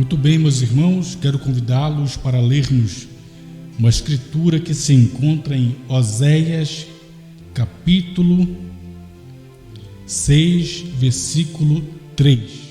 Muito bem, meus irmãos, quero convidá-los para lermos uma escritura que se encontra em Oséias, capítulo 6, versículo 3.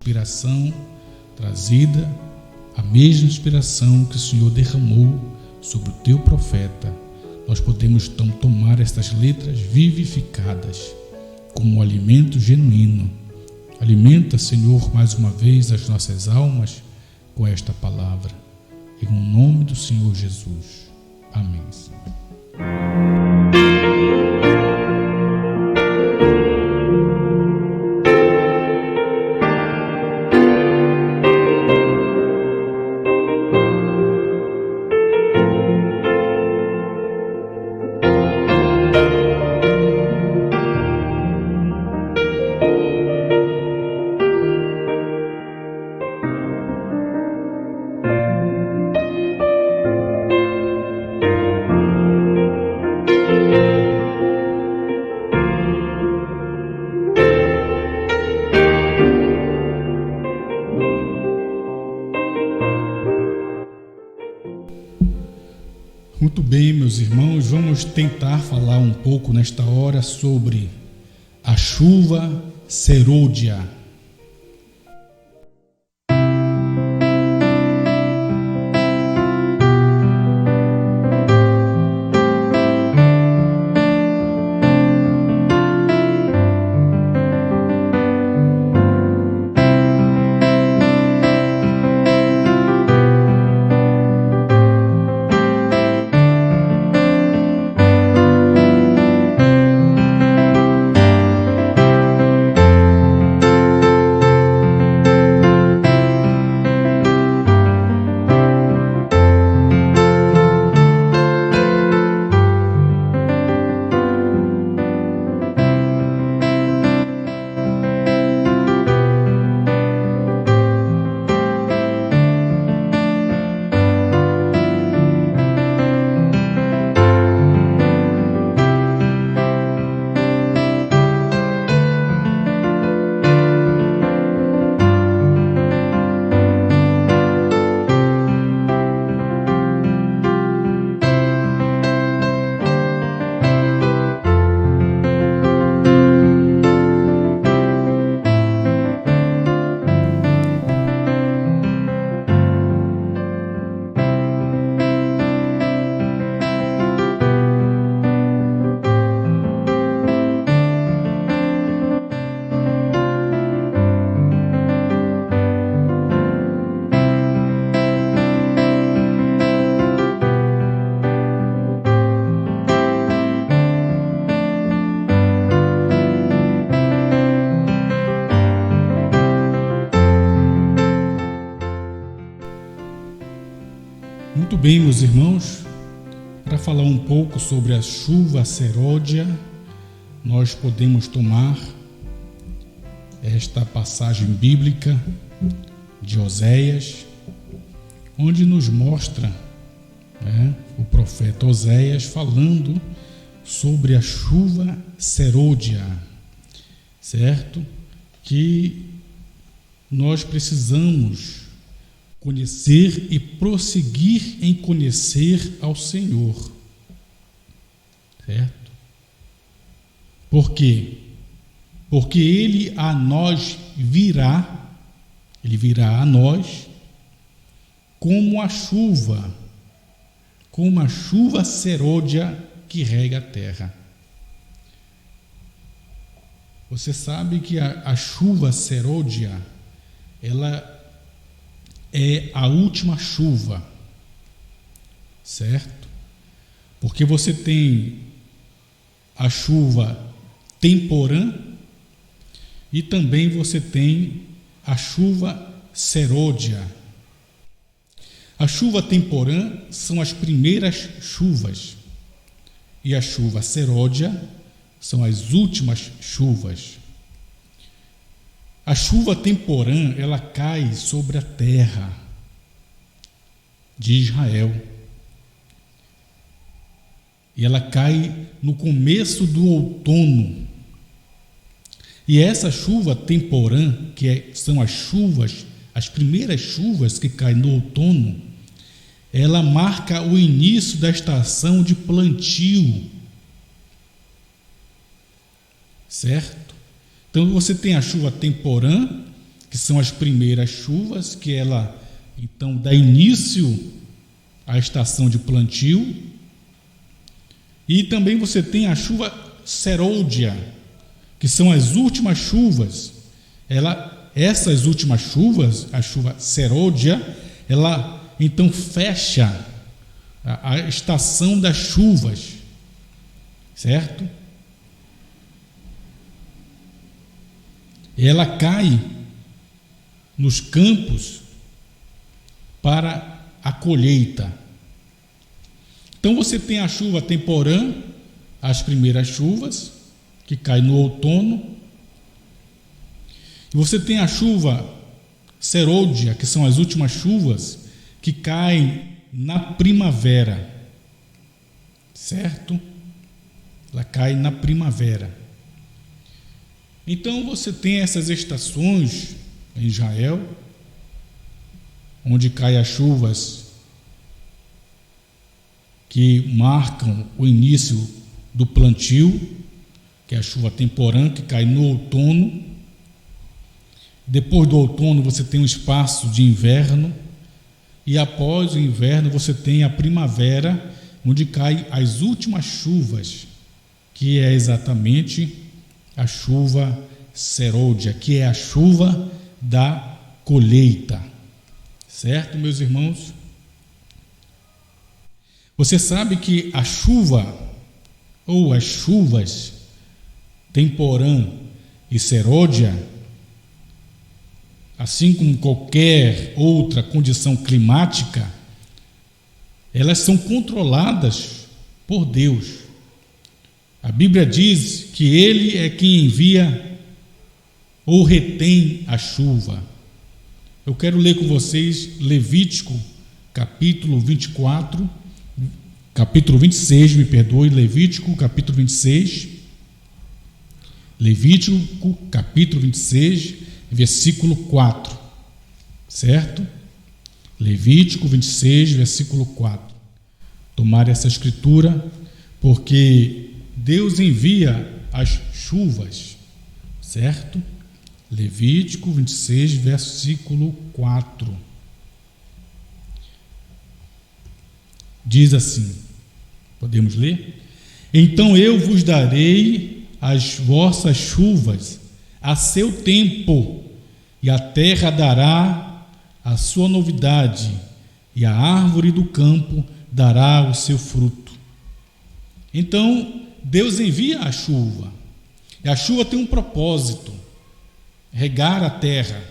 Inspiração trazida, a mesma inspiração que o Senhor derramou sobre o teu profeta, nós podemos então tomar estas letras vivificadas como um alimento genuíno. Alimenta, Senhor, mais uma vez as nossas almas com esta palavra, em nome do Senhor Jesus. Amém. Muito bem, meus irmãos, vamos tentar falar um pouco nesta hora sobre a chuva serôdia. Muito bem, meus irmãos, para falar um pouco sobre a chuva seródia, nós podemos tomar esta passagem bíblica de Oséias, onde nos mostra o profeta Oséias falando sobre a chuva seródia, certo? Que nós precisamos conhecer e prosseguir em conhecer ao Senhor, certo? Por quê? Porque Ele a nós virá, Ele virá a nós como a chuva seródia que rega a terra. Você sabe que a chuva seródia, ela é a última chuva, certo? Porque você tem a chuva temporã e também você tem a chuva seródia. A chuva temporã são as primeiras chuvas e a chuva seródia são as últimas chuvas. A chuva temporã, ela cai sobre a terra de Israel. E ela cai no começo do outono. E essa chuva temporã, são as chuvas, as primeiras chuvas que caem no outono, ela marca o início da estação de plantio. Certo? Então você tem a chuva temporã, que são as primeiras chuvas, que ela então dá início à estação de plantio. E também você tem a chuva seródia, que são as últimas chuvas. Essas últimas chuvas, a chuva seródia, ela então fecha a estação das chuvas, certo? Ela cai nos campos para a colheita. Então você tem a chuva temporã, as primeiras chuvas, que caem no outono. E você tem a chuva seródia, que são as últimas chuvas, que caem na primavera, certo? Ela cai na primavera. Então você tem essas estações em Israel, onde caem as chuvas que marcam o início do plantio, que é a chuva temporã, que cai no outono. Depois do outono você tem um espaço de inverno, e após o inverno você tem a primavera, onde caem as últimas chuvas, que é exatamente a chuva seródia, que é a chuva da colheita. Certo, meus irmãos? Você sabe que a chuva, ou as chuvas temporã e seródia, assim como qualquer outra condição climática, elas são controladas por Deus. A Bíblia diz que Ele é quem envia ou retém a chuva. Eu quero ler com vocês Levítico, capítulo 26, Levítico, capítulo 26. Levítico, capítulo 26, versículo 4. Certo? Levítico 26, versículo 4. Tomar essa escritura, porque Deus envia as chuvas, certo? Levítico 26, versículo 4. Diz assim, podemos ler? Então eu vos darei as vossas chuvas a seu tempo, e a terra dará a sua novidade, e a árvore do campo dará o seu fruto. Então, Deus envia a chuva, e a chuva tem um propósito: regar a terra.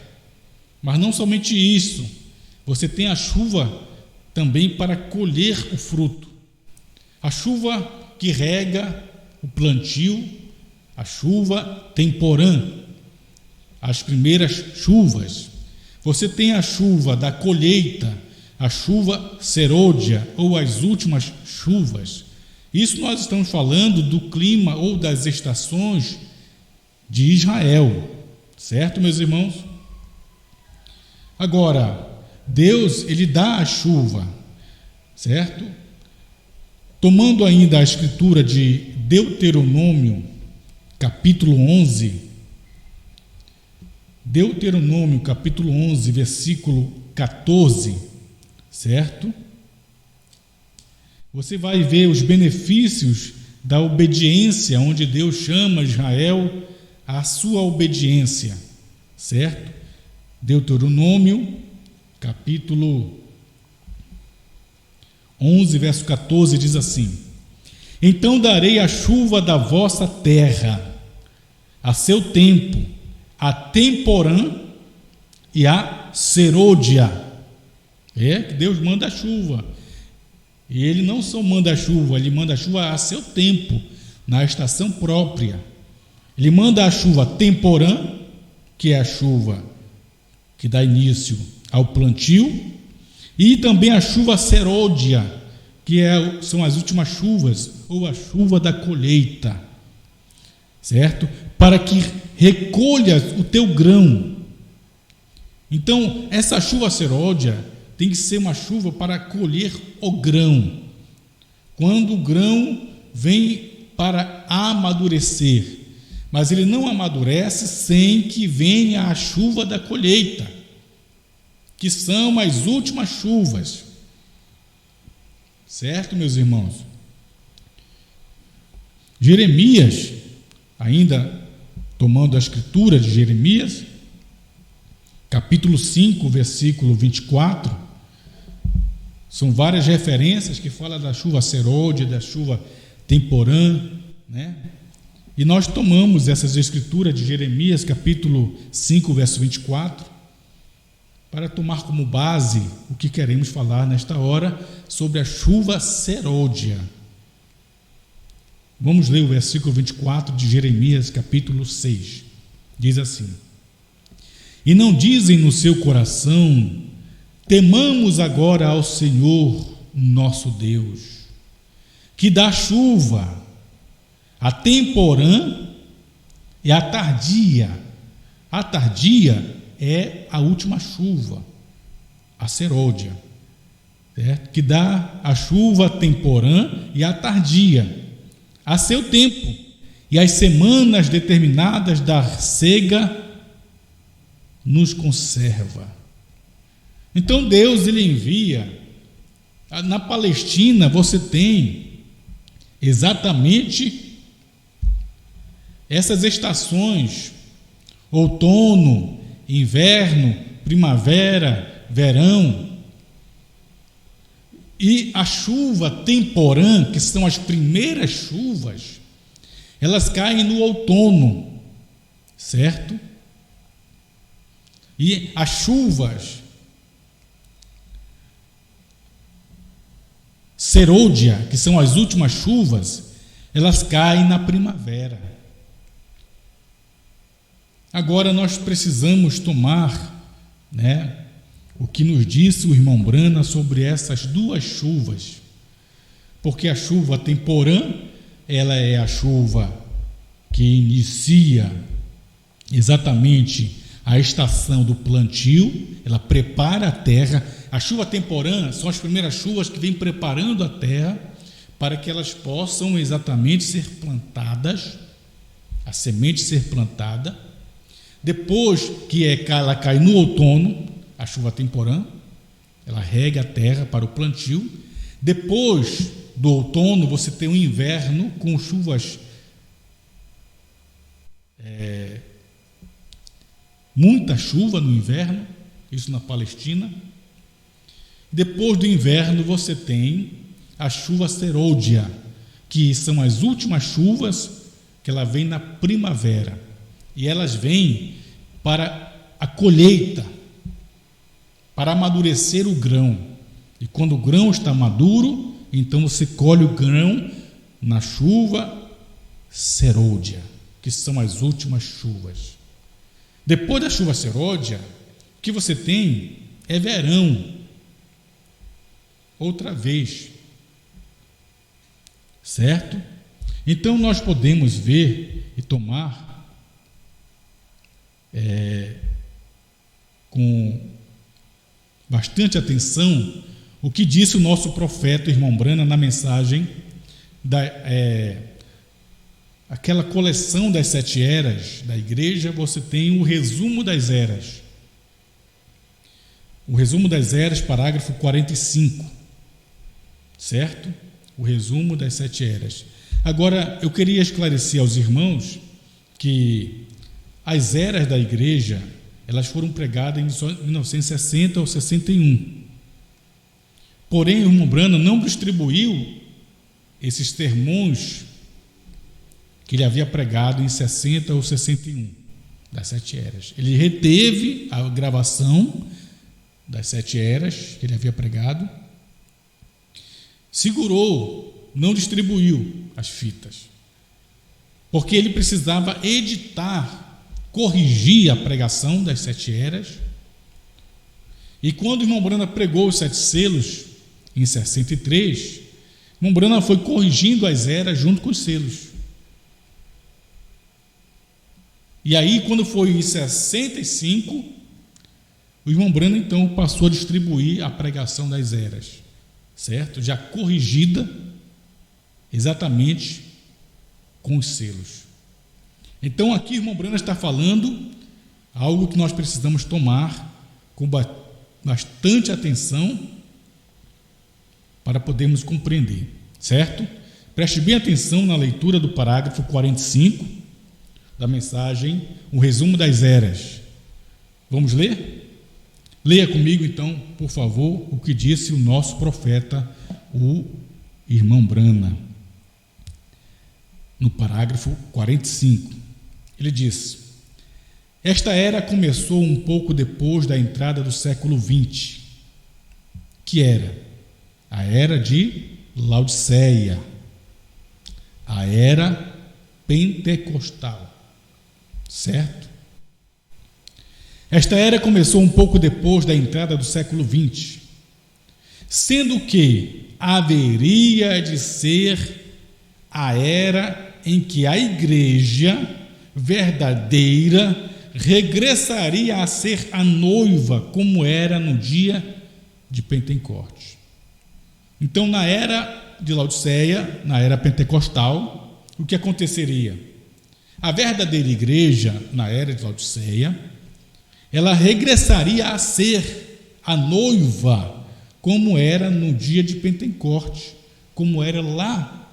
Mas não somente isso, você tem a chuva também para colher o fruto. A chuva que rega o plantio, a chuva temporã, as primeiras chuvas. Você tem a chuva da colheita, a chuva serôdia ou as últimas chuvas. Isso nós estamos falando do clima ou das estações de Israel, certo, meus irmãos? Agora, Deus, ele dá a chuva, certo? Tomando ainda a escritura de Deuteronômio, capítulo 11, Deuteronômio, capítulo 11, versículo 14, certo? Você vai ver os benefícios da obediência, onde Deus chama Israel à sua obediência, certo? Deuteronômio, capítulo 11, verso 14, diz assim: Então darei a chuva da vossa terra, a seu tempo, a temporã e a serôdia. É que Deus manda a chuva. E Ele não só manda a chuva, Ele manda a chuva a seu tempo, na estação própria. Ele manda a chuva temporã, que é a chuva que dá início ao plantio, e também a chuva serôdia, que são as últimas chuvas, ou a chuva da colheita, certo? Para que recolha o teu grão. Então, essa chuva serôdia tem que ser uma chuva para colher o grão. Quando o grão vem para amadurecer, mas ele não amadurece sem que venha a chuva da colheita, que são as últimas chuvas. Certo, meus irmãos? Jeremias, ainda tomando a escritura de Jeremias, capítulo 5, versículo 24, são várias referências que falam da chuva serôdia, da chuva temporã, né? E nós tomamos essas escrituras de Jeremias, capítulo 5, verso 24, para tomar como base o que queremos falar nesta hora sobre a chuva serôdia. Vamos ler o versículo 24 de Jeremias, capítulo 6. Diz assim: E não dizem no seu coração: temamos agora ao Senhor, nosso Deus, que dá chuva, a temporã e a tardia. A tardia é a última chuva, a serôdia, certo? Que dá a chuva temporã e a tardia, a seu tempo, e as semanas determinadas da cega nos conserva. Então Deus, ele envia. Na Palestina você tem exatamente essas estações: outono, inverno, primavera, verão. E a chuva temporã, que são as primeiras chuvas, elas caem no outono, certo? E as chuvas serôdia, que são as últimas chuvas, elas caem na primavera. Agora nós precisamos tomar, o que nos disse o irmão Brana sobre essas duas chuvas, porque a chuva temporã, ela é a chuva que inicia exatamente a estação do plantio, ela prepara a terra. A chuva temporã são as primeiras chuvas que vêm preparando a terra para que elas possam exatamente ser plantadas, a semente ser plantada. Depois que ela cai no outono, a chuva temporã, ela rega a terra para o plantio. Depois do outono, você tem o inverno com chuvas, muita chuva no inverno, isso na Palestina. Depois do inverno, você tem a chuva serôdia, que são as últimas chuvas, que ela vem na primavera. E elas vêm para a colheita, para amadurecer o grão. E quando o grão está maduro, então você colhe o grão na chuva serôdia, que são as últimas chuvas. Depois da chuva serôdia, o que você tem é verão, outra vez, certo? Então nós podemos ver e tomar com bastante atenção o que disse o nosso profeta, o irmão Brana, na mensagem aquela coleção das 7 eras da igreja. Você tem o resumo das eras. O resumo das eras, parágrafo 45, certo? O resumo das 7 eras. Agora, eu queria esclarecer aos irmãos que as eras da igreja, elas foram pregadas em 1960 ou 61. Porém, o irmão Brana não distribuiu esses sermões que ele havia pregado em 60 ou 61, das 7 eras. Ele reteve a gravação das 7 eras que ele havia pregado, segurou, não distribuiu as fitas, porque ele precisava editar, corrigir a pregação das 7 eras. E quando o irmão Brana pregou os 7 selos, em 63, o irmão Brana foi corrigindo as eras junto com os selos. E aí, quando foi em 65, o irmão Brana então passou a distribuir a pregação das eras, certo? Já corrigida exatamente com os selos. Então aqui o irmão Brana está falando algo que nós precisamos tomar com bastante atenção para podermos compreender, certo? Preste bem atenção na leitura do parágrafo 45 da mensagem, o resumo das eras. Vamos ler? Leia comigo então, por favor, o que disse o nosso profeta, o irmão Brana, no parágrafo 45. Ele diz: esta era começou um pouco depois da entrada do século XX, que era a era de Laodiceia, a era pentecostal, certo? Esta era começou um pouco depois da entrada do século XX, sendo que haveria de ser a era em que a igreja verdadeira regressaria a ser a noiva, como era no dia de Pentecostes. Então, na era de Laodiceia, na era pentecostal, o que aconteceria? A verdadeira igreja, na era de Laodiceia, ela regressaria a ser a noiva, como era no dia de Pentecostes, como era lá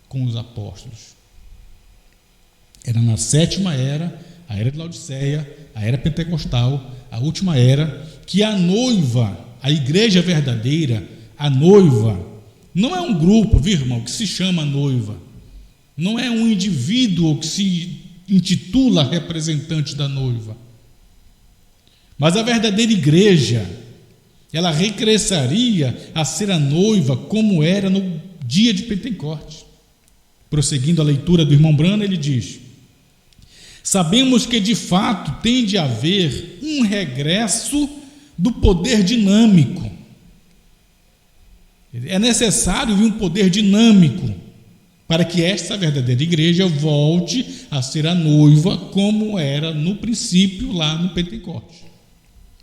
com os apóstolos. Era na 7ª era, a era de Laodiceia, a era pentecostal, a última era, que a noiva, a igreja verdadeira, a noiva, não é um grupo, viu, irmão, que se chama noiva, não é um indivíduo que se intitula representante da noiva, mas a verdadeira igreja, ela regressaria a ser a noiva como era no dia de Pentecostes. Prosseguindo a leitura do irmão Brana, ele diz: sabemos que de fato tem de haver um regresso do poder dinâmico. É necessário vir um poder dinâmico para que esta verdadeira igreja volte a ser a noiva como era no princípio lá no Pentecostes.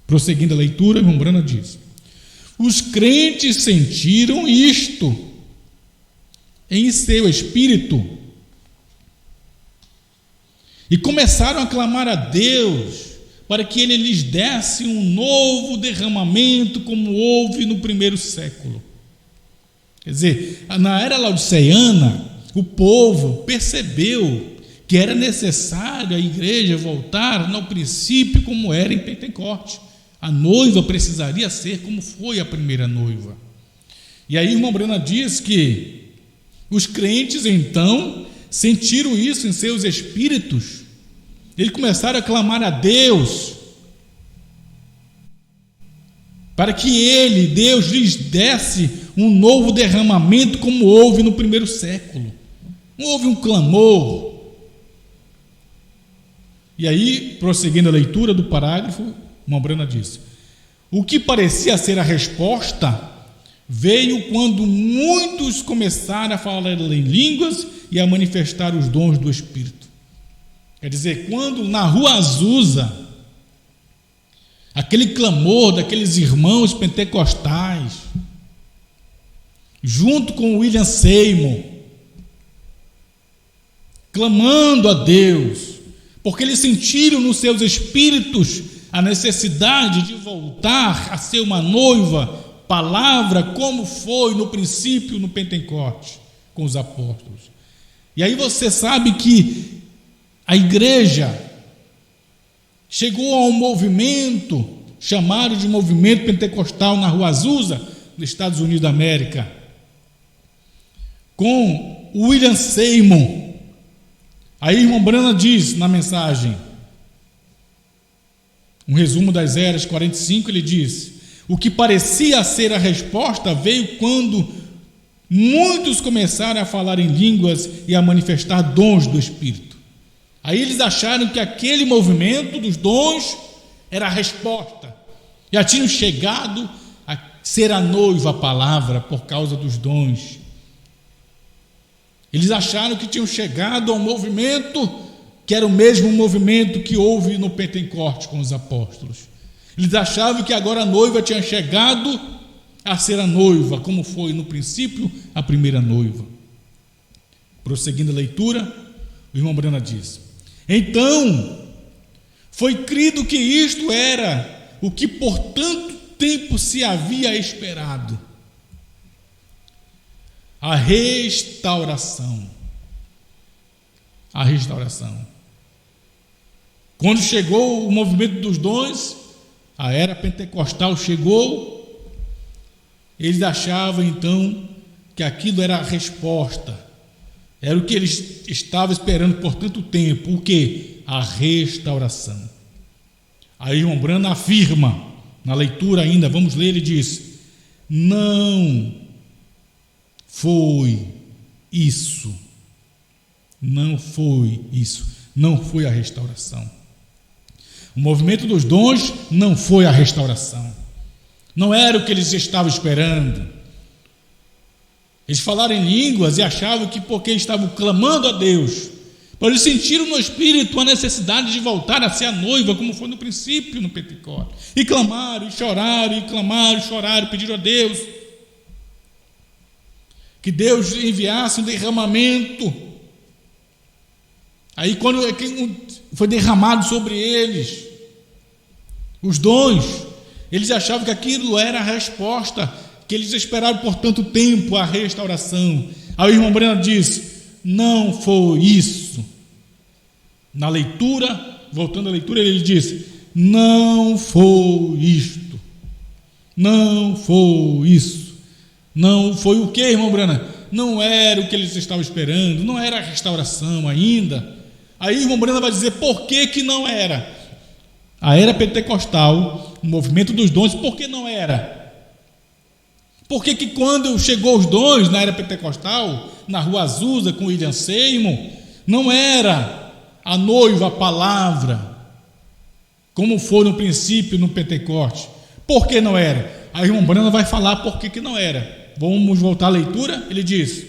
Prosseguindo a leitura, o irmão Brana diz: os crentes sentiram isto em seu espírito e começaram a clamar a Deus para que Ele lhes desse um novo derramamento como houve no primeiro século. Quer dizer, na era laodiceiana, o povo percebeu que era necessário a igreja voltar no princípio como era em Pentecostes. A noiva precisaria ser como foi a primeira noiva. E aí o irmão Brana diz que os crentes então sentiram isso em seus espíritos. Eles começaram a clamar a Deus para que ele, Deus, lhes desse um novo derramamento como houve no primeiro século. Não houve um clamor. E aí, prosseguindo a leitura do parágrafo, Mombrana disse: o que parecia ser a resposta veio quando muitos começaram a falar em línguas e a manifestar os dons do Espírito. Quer dizer, quando na Rua Azusa, aquele clamor daqueles irmãos pentecostais, junto com William Seymour, clamando a Deus, porque eles sentiram nos seus espíritos a necessidade de voltar a ser uma noiva, palavra, como foi no princípio no Pentecoste, com os apóstolos. E aí você sabe que a igreja chegou a um movimento chamado de movimento pentecostal na Rua Azusa, nos Estados Unidos da América, com William Seymour. Aí irmão Brana diz na mensagem, um resumo das eras 45, ele diz: o que parecia ser a resposta veio quando muitos começaram a falar em línguas e a manifestar dons do Espírito. Aí eles acharam que aquele movimento dos dons era a resposta. Já tinham chegado a ser a noiva, a palavra, por causa dos dons. Eles acharam que tinham chegado a um movimento que era o mesmo movimento que houve no Pentecoste com os apóstolos. Eles achavam que agora a noiva tinha chegado a ser a noiva, como foi no princípio a primeira noiva. Prosseguindo a leitura, o irmão Brana diz: então foi crido que isto era o que por tanto tempo se havia esperado, a restauração. A restauração. Quando chegou o movimento dos dons, a era pentecostal chegou, eles achavam então que aquilo era a resposta, era o que eles estavam esperando por tanto tempo. O que? A restauração. Aí irmão Brana afirma, na leitura ainda, vamos ler, ele diz: não foi isso, não foi isso, não foi a restauração. O movimento dos dons não foi a restauração, não era o que eles estavam esperando. Eles falaram em línguas e achavam que porque estavam clamando a Deus, eles sentiram no Espírito a necessidade de voltar a ser a noiva, como foi no princípio no Pentecostes, e clamaram, e choraram, e clamaram, e choraram, pediram a Deus que Deus enviasse um derramamento. Aí quando foi derramado sobre eles os dons, eles achavam que aquilo era a resposta, que eles esperaram por tanto tempo, a restauração. Aí o irmão Breno diz: não foi isso. Na leitura, voltando à leitura, ele diz: não foi isto, não foi isso. Não foi o que, irmão Brana? Não era o que eles estavam esperando, não era a restauração ainda. Aí o irmão Brana vai dizer por que não era. A era pentecostal, o movimento dos dons, por que não era? Por que quando chegou os dons na era pentecostal, na Rua Azusa com William Seymour, não era a noiva, a palavra, como foi no princípio no Pentecoste? Por que não era? Aí o irmão Brana vai falar por que não era. Vamos voltar à leitura? Ele diz: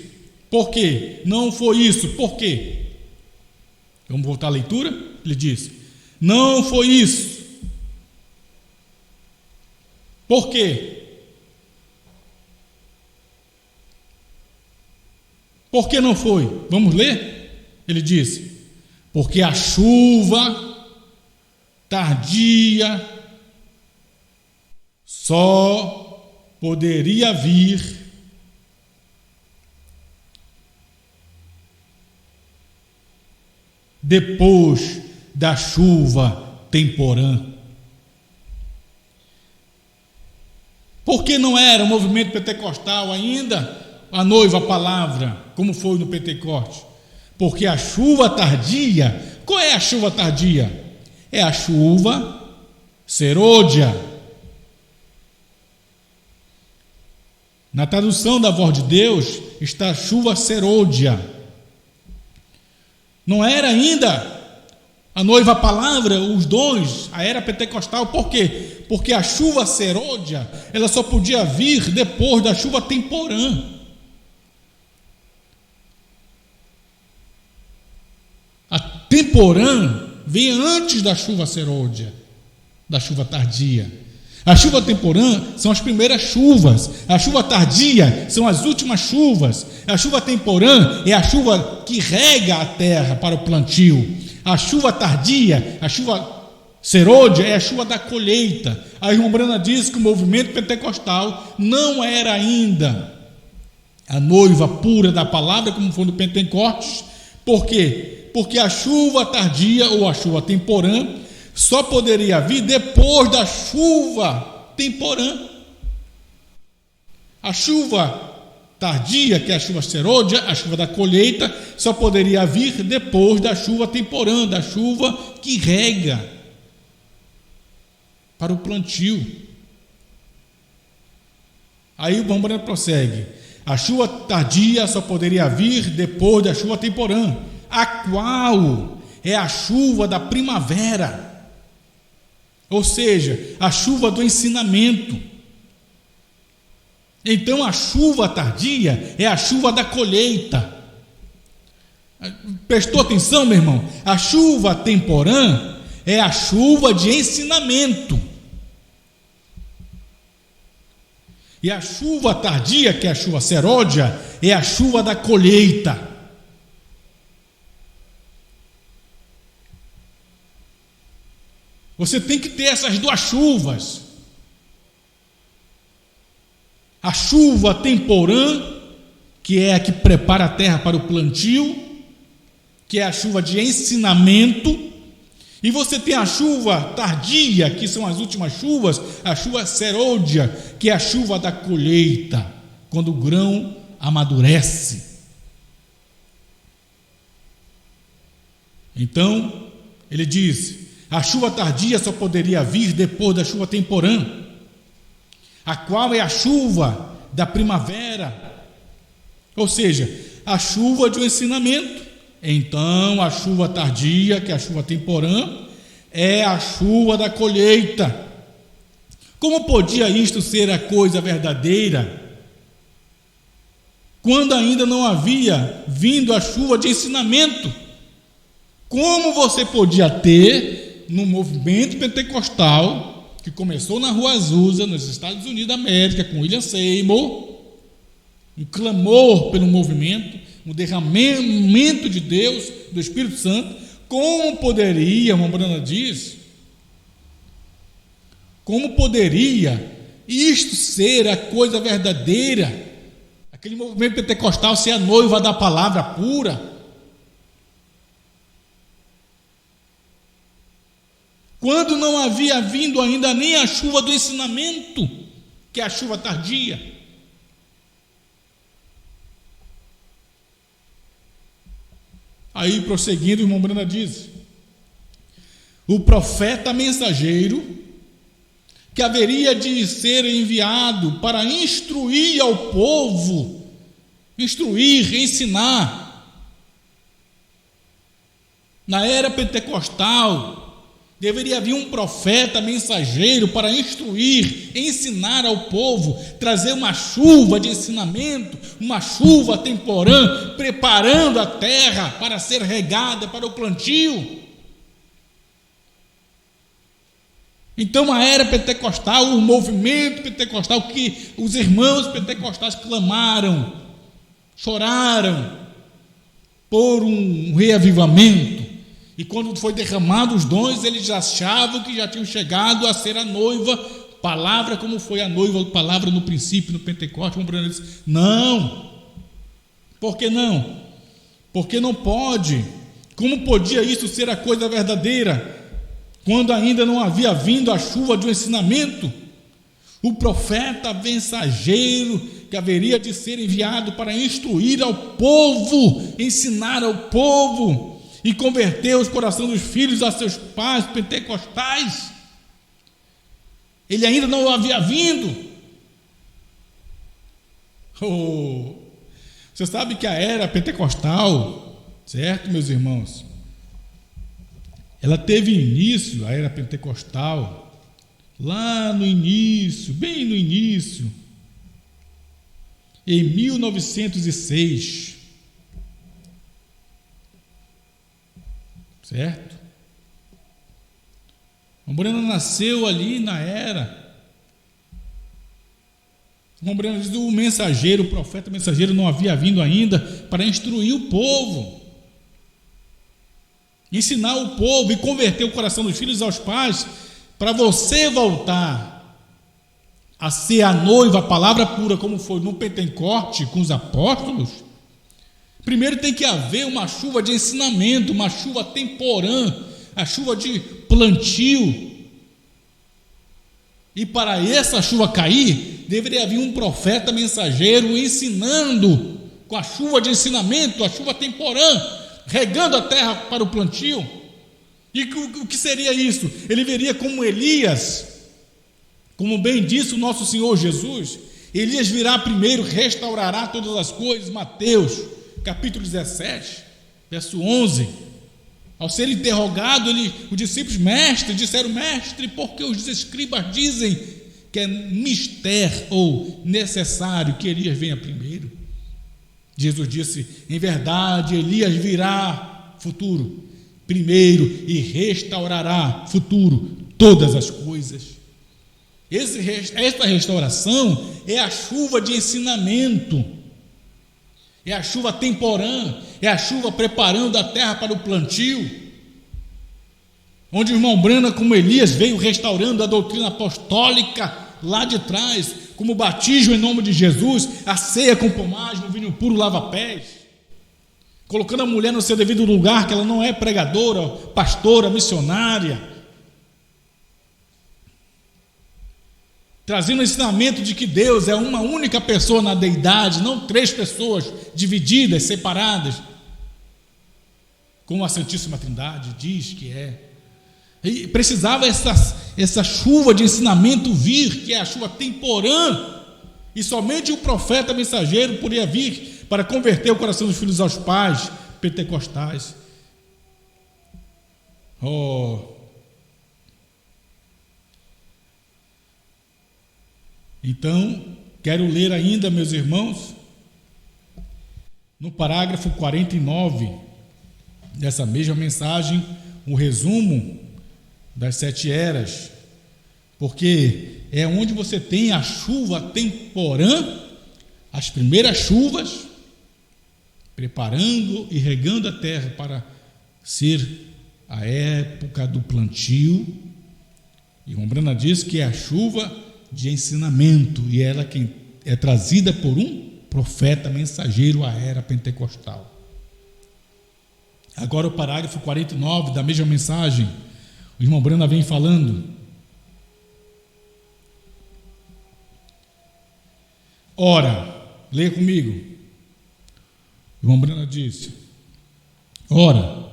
por quê? Não foi isso, por quê? Vamos voltar à leitura? Ele diz: não foi isso. Por quê? Por que não foi? Vamos ler? Ele diz: porque a chuva tardia só poderia vir depois da chuva temporã. Porque não era o movimento pentecostal ainda a noiva, a palavra, como foi no Pentecoste? Porque a chuva tardia, qual é a chuva tardia? É a chuva serôdia. Na tradução da voz de Deus está chuva serôdia. Não era ainda a noiva palavra, os dons, a era pentecostal. Por quê? Porque a chuva serôdia, ela só podia vir depois da chuva temporã. A temporã vem antes da chuva serôdia, da chuva tardia. A chuva temporã são as primeiras chuvas. A chuva tardia são as últimas chuvas. A chuva temporã é a chuva que rega a terra para o plantio. A chuva tardia, a chuva serôdia, é a chuva da colheita. A irmã Brana diz que o movimento pentecostal não era ainda a noiva pura da palavra, como foi no Pentecostes. Por quê? Porque a chuva tardia ou a chuva temporã só poderia vir depois da chuva temporã. A chuva tardia, que é a chuva serôdia, a chuva da colheita, só poderia vir depois da chuva temporã, da chuva que rega para o plantio. Aí o Bambam prossegue: a chuva tardia só poderia vir depois da chuva temporã, a qual é a chuva da primavera. Ou seja, a chuva do ensinamento. Então a chuva tardia é a chuva da colheita. Prestou atenção, meu irmão? A chuva temporã é a chuva de ensinamento. E a chuva tardia, que é a chuva seródia, é a chuva da colheita. Você tem que ter essas duas chuvas. A chuva temporã, que é a que prepara a terra para o plantio, que é a chuva de ensinamento. E você tem a chuva tardia, que são as últimas chuvas, a chuva serôdia, que é a chuva da colheita, quando o grão amadurece. Então, ele diz: a chuva tardia só poderia vir depois da chuva temporã, a qual é a chuva da primavera, ou seja, a chuva de um ensinamento. Então, a chuva tardia, que é a chuva temporã, é a chuva da colheita. Como podia isto ser a coisa verdadeira, quando ainda não havia vindo a chuva de ensinamento? Como você podia ter no movimento pentecostal, que começou na Rua Azusa, nos Estados Unidos da América, com William Seymour, um clamor pelo movimento, um derramamento de Deus, do Espírito Santo? Como poderia, a irmã Brana diz, como poderia isto ser a coisa verdadeira, aquele movimento pentecostal ser a noiva da palavra pura, quando não havia vindo ainda nem a chuva do ensinamento, que é a chuva tardia? Aí, prosseguindo, o irmão Brana diz: o profeta mensageiro, que haveria de ser enviado para instruir ao povo, ensinar, na era pentecostal, deveria vir um profeta mensageiro para instruir, ensinar ao povo, trazer uma chuva de ensinamento, uma chuva temporã, preparando a terra para ser regada para o plantio. Então a era pentecostal, o movimento pentecostal, que os irmãos pentecostais clamaram, choraram por um reavivamento. E quando foi derramado os dons, eles achavam que já tinham chegado a ser a noiva palavra, como foi a noiva palavra no princípio, no Pentecostes. O Bruno disse: não. Por que não? Porque não pode. Como podia isso ser a coisa verdadeira, quando ainda não havia vindo a chuva de um ensinamento? O profeta mensageiro, que haveria de ser enviado para instruir ao povo, ensinar ao povo e converter os corações dos filhos a seus pais pentecostais, ele ainda não havia vindo. Oh, você sabe que a era pentecostal, certo, meus irmãos? Ela teve início, a era pentecostal, lá no início, bem no início, em 1906, certo? O Moreno nasceu ali na era. O Moreno diz: o mensageiro, o profeta mensageiro não havia vindo ainda para instruir o povo, ensinar o povo e converter o coração dos filhos aos pais, para você voltar a ser a noiva, a palavra pura, como foi no Pentecoste com os apóstolos. Primeiro tem que haver uma chuva de ensinamento, uma chuva temporã, a chuva de plantio. E para essa chuva cair, deveria haver um profeta mensageiro ensinando, com a chuva de ensinamento, a chuva temporã, regando a terra para o plantio. E o que seria isso? Ele viria como Elias, como bem disse o nosso Senhor Jesus. Elias virá primeiro, restaurará todas as coisas. Mateus capítulo 17, verso 11. Ao ser interrogado, os discípulos, disseram: mestre, porque os escribas dizem que é mister ou necessário que Elias venha primeiro? Jesus disse: em verdade, Elias virá, futuro, primeiro, e restaurará, futuro, todas as coisas. Esta restauração é a chuva de ensinamento, é a chuva temporã, é a chuva preparando a terra para o plantio, onde o irmão Branham, como Elias, veio restaurando a doutrina apostólica lá de trás, como o batismo em nome de Jesus, a ceia com pomagem, o vinho puro lava-pés, colocando a mulher no seu devido lugar, que ela não é pregadora, pastora, missionária, trazendo o ensinamento de que Deus é uma única pessoa na deidade, não três pessoas divididas, separadas, como a Santíssima Trindade diz que é. E precisava essa chuva de ensinamento vir, que é a chuva temporã, e somente o profeta mensageiro poderia vir para converter o coração dos filhos aos pais pentecostais. Então, quero ler ainda, meus irmãos, no parágrafo 49 dessa mesma mensagem, um resumo das 7 eras, porque é onde você tem a chuva temporã, as primeiras chuvas, preparando e regando a terra para ser a época do plantio. E Rombrana diz que é a chuva de ensinamento, e ela quem é trazida por um profeta mensageiro à era pentecostal. Agora o parágrafo 49 da mesma mensagem, o irmão Brana vem falando: ora, leia comigo. O irmão Brana disse: ora,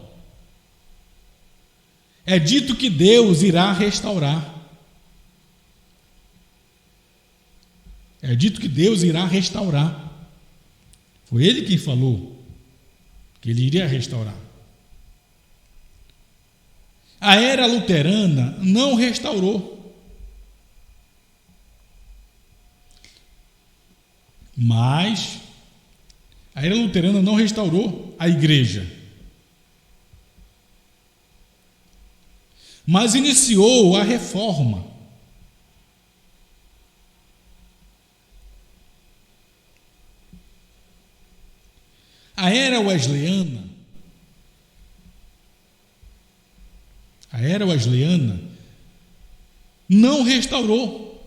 é dito que Deus irá restaurar. É dito que Deus irá restaurar. Foi ele quem falou que ele iria restaurar. A era luterana não restaurou, mas a era luterana não restaurou a igreja, mas iniciou a reforma. A era wesleyana não restaurou.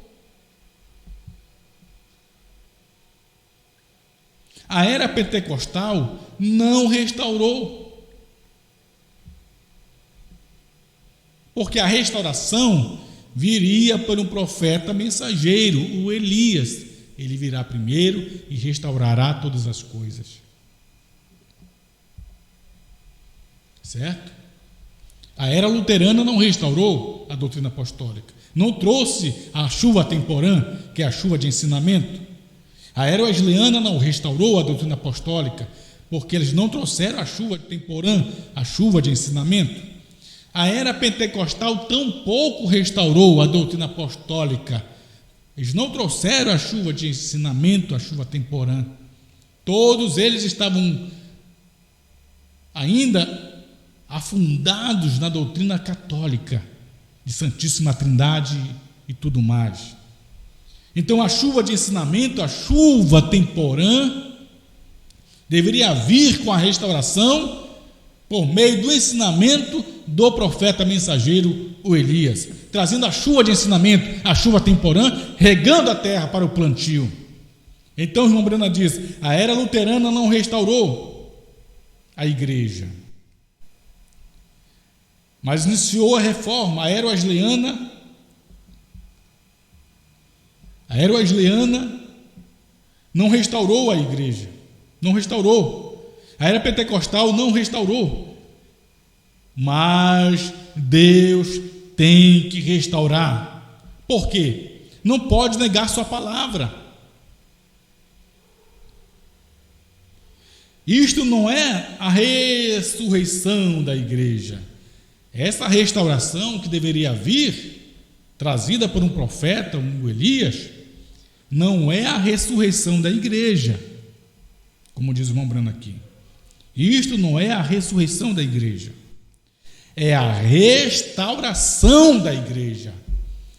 A era pentecostal não restaurou. Porque a restauração viria por um profeta mensageiro, o Elias. Ele virá primeiro e restaurará todas as coisas. Certo? A era luterana não restaurou a doutrina apostólica, não trouxe a chuva temporã, que é a chuva de ensinamento. A era wesleyana não restaurou a doutrina apostólica, porque eles não trouxeram a chuva temporã, a chuva de ensinamento. A era pentecostal tampouco restaurou a doutrina apostólica. Eles não trouxeram a chuva de ensinamento, a chuva temporã. Todos eles estavam ainda afundados na doutrina católica, de Santíssima Trindade e tudo mais. Então a chuva de ensinamento, a chuva temporã, deveria vir com a restauração por meio do ensinamento do profeta mensageiro, o Elias, trazendo a chuva de ensinamento, a chuva temporã, regando a terra para o plantio. Então o irmão Brana diz: a era luterana não restaurou a igreja, mas iniciou a reforma. A era wesleyana não restaurou a igreja, não restaurou. A era pentecostal não restaurou, mas Deus tem que restaurar. Por quê? Não pode negar sua palavra. Isto não é a ressurreição da igreja. Essa restauração que deveria vir, trazida por um profeta, um Elias, não é a ressurreição da igreja, como diz o irmão Brana aqui. Isto não é a ressurreição da igreja, é a restauração da igreja,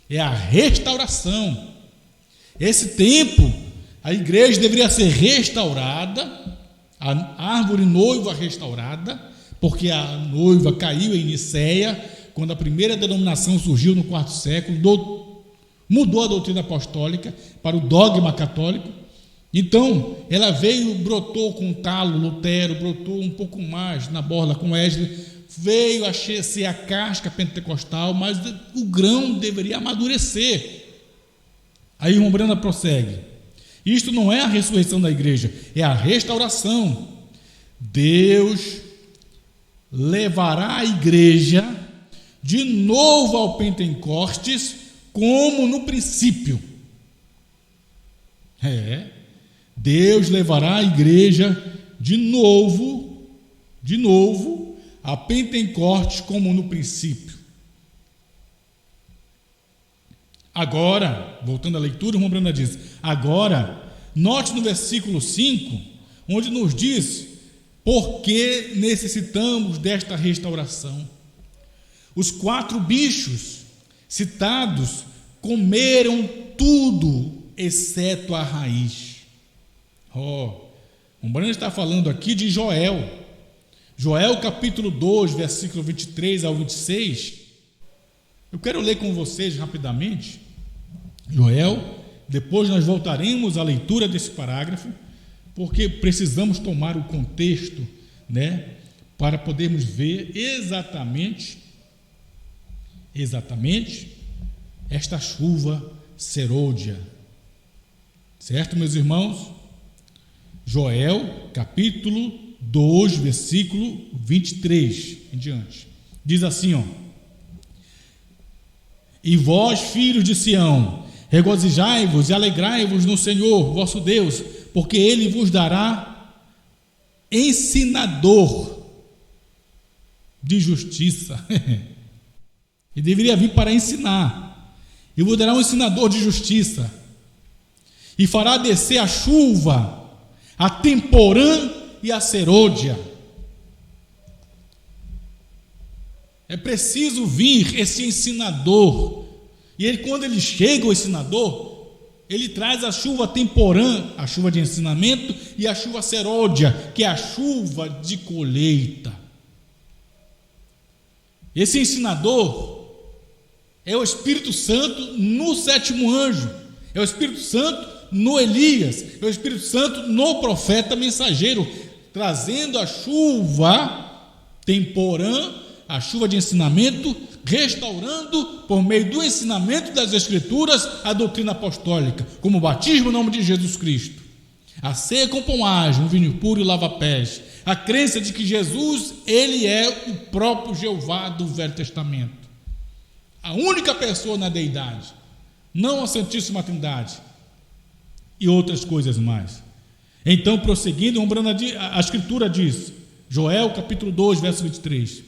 é a restauração. Esse tempo, a igreja deveria ser restaurada, a árvore noiva restaurada, porque a noiva caiu em Nicéia, quando a primeira denominação surgiu no quarto século, mudou a doutrina apostólica para o dogma católico. Então, ela veio, brotou com talo, Lutero, brotou um pouco mais na borda com Wesley, veio a ser a casca pentecostal, mas o grão deveria amadurecer. Aí o irmão Brana prossegue: isto não é a ressurreição da igreja, é a restauração. Deus levará a igreja de novo ao Pentecostes, como no princípio. Deus levará a igreja de novo a Pentecostes, como no princípio. Agora, voltando à leitura, o irmão Brana diz: agora, note no versículo 5, onde nos diz por que necessitamos desta restauração. Os 4 bichos citados comeram tudo, exceto a raiz. O Brana está falando aqui de Joel. Joel capítulo 2, versículo 23 ao 26. Eu quero ler com vocês rapidamente Joel, depois nós voltaremos à leitura desse parágrafo, porque precisamos tomar o contexto, para podermos ver exatamente esta chuva serôdia. Certo, meus irmãos? Joel, capítulo 2, versículo 23 em diante. Diz assim, e vós, filhos de Sião, regozijai-vos e alegrai-vos no Senhor, vosso Deus, porque Ele vos dará ensinador de justiça. E deveria vir para ensinar. E vos dará um ensinador de justiça. E fará descer a chuva, a temporã e a serôdia. É preciso vir esse ensinador. E ele, quando ele chega, o ensinador, ele traz a chuva temporã, a chuva de ensinamento, e a chuva serôdia, que é a chuva de colheita. Esse ensinador é o Espírito Santo no 7º anjo, é o Espírito Santo no Elias, é o Espírito Santo no profeta mensageiro, trazendo a chuva temporã, a chuva de ensinamento, restaurando por meio do ensinamento das Escrituras a doutrina apostólica, como o batismo em nome de Jesus Cristo, a ceia com pomagem, um vinho puro e lava-pés, a crença de que Jesus, Ele é o próprio Jeová do Velho Testamento, a única pessoa na deidade, não a Santíssima Trindade. e outras coisas mais. Então, prosseguindo, a Escritura diz, Joel capítulo 2, verso 23,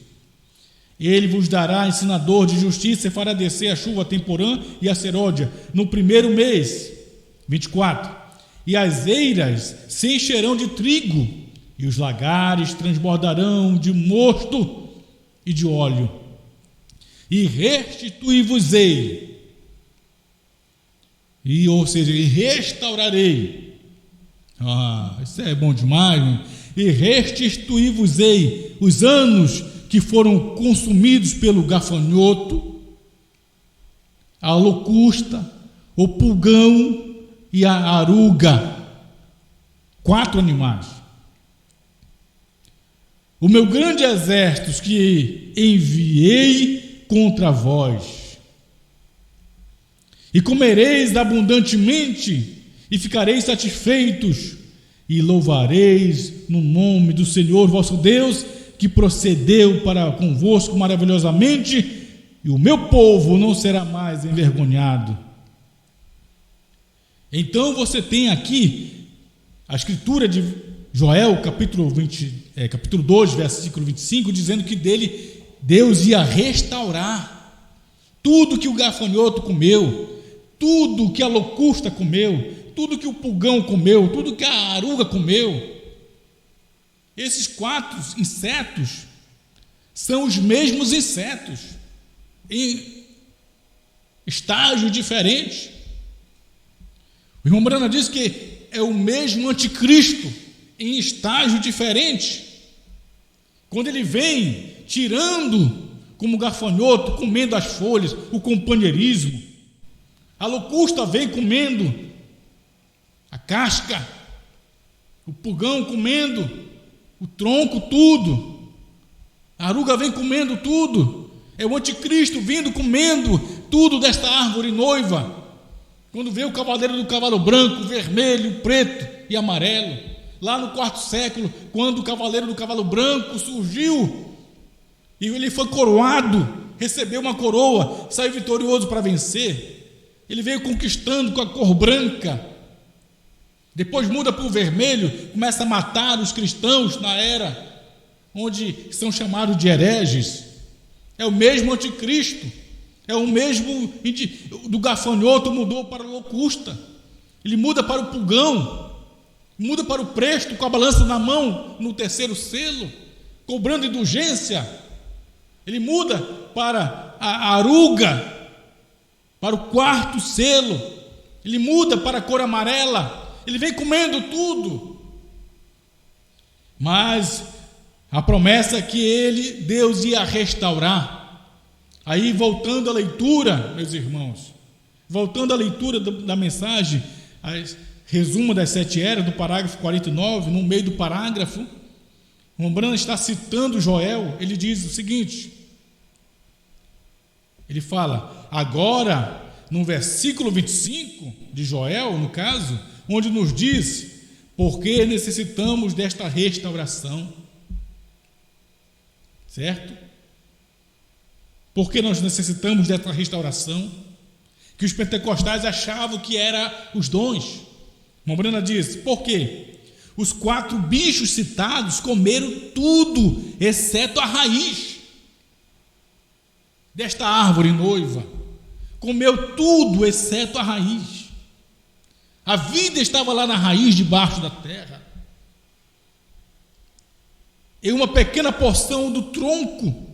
ele vos dará ensinador de justiça e fará descer a chuva temporã e a serôdia no primeiro mês. 24, e as eiras se encherão de trigo, e os lagares transbordarão de mosto e de óleo, e restituí-vos-ei, ou seja, e restaurarei. Isso é bom demais, né? E restituí-vos-ei os anos que foram consumidos pelo gafanhoto, a locusta, o pulgão e a aruga. 4 animais. O meu grande exército que enviei contra vós. E comereis abundantemente e ficareis satisfeitos e louvareis no nome do Senhor vosso Deus, que procedeu para convosco maravilhosamente, e o meu povo não será mais envergonhado. Então você tem aqui a escritura de Joel, capítulo 2, versículo 25, dizendo que Deus ia restaurar tudo que o gafanhoto comeu, tudo que a locusta comeu, tudo que o pulgão comeu, tudo que a aruga comeu. Esses 4 insetos são os mesmos insetos, em estágios diferentes. O irmão Brana diz que é o mesmo anticristo, em estágio diferente. Quando ele vem tirando, como gafanhoto, comendo as folhas, o companheirismo. A locusta vem comendo a casca, o pulgão comendo o tronco, tudo. A aruga vem comendo tudo. É o anticristo vindo comendo tudo desta árvore noiva. Quando veio o cavaleiro do cavalo branco, vermelho, preto e amarelo, lá no 4º século, quando o cavaleiro do cavalo branco surgiu e ele foi coroado, recebeu uma coroa, saiu vitorioso para vencer. Ele veio conquistando com a cor branca, depois muda para o vermelho, começa a matar os cristãos na era onde são chamados de hereges. É o mesmo anticristo, é o mesmo do gafanhoto, mudou para a locusta, ele muda para o pulgão, muda para o presto, com a balança na mão, no 3º selo, cobrando indulgência. Ele muda para a aruga, para o 4º selo, ele muda para a cor amarela. Ele vem comendo tudo, mas a promessa é que Deus ia restaurar. Aí, voltando à leitura, meus irmãos, voltando à leitura da mensagem, resumo das 7 eras, do parágrafo 49, no meio do parágrafo, o Brana está citando Joel. Ele diz o seguinte, ele fala, agora, no versículo 25 de Joel, no caso, onde nos diz, porque necessitamos desta restauração, certo? Porque nós necessitamos desta restauração, que os pentecostais achavam que era os dons. Mombrana diz, por quê? Os 4 bichos citados comeram tudo, exceto a raiz desta árvore noiva, comeu tudo, exceto a raiz. A vida estava lá na raiz, debaixo da terra. E uma pequena porção do tronco.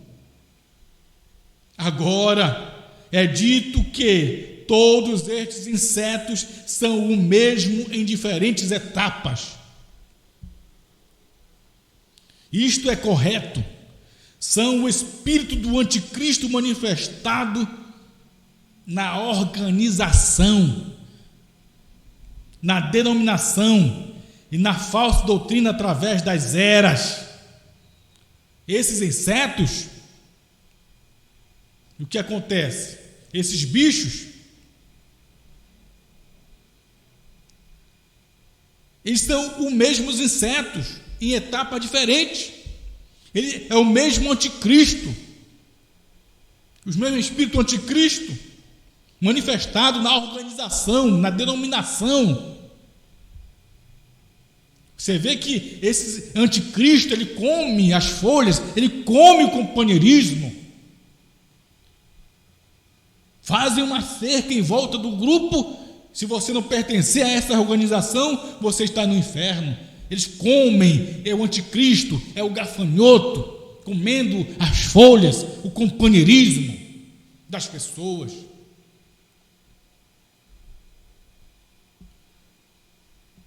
Agora é dito que todos estes insetos são o mesmo em diferentes etapas. Isto é correto. São o espírito do anticristo manifestado na organização, na denominação e na falsa doutrina através das eras. Esses insetos, o que acontece? Esses bichos, eles são os mesmos insetos em etapa diferente. Ele é o mesmo anticristo, os mesmos espíritos anticristo manifestado na organização, na denominação, Você vê que esse anticristo, ele come as folhas, ele come o companheirismo. Fazem uma cerca em volta do grupo. Se você não pertencer a essa organização, você está no inferno. Eles comem, é o anticristo, é o gafanhoto, comendo as folhas, o companheirismo das pessoas.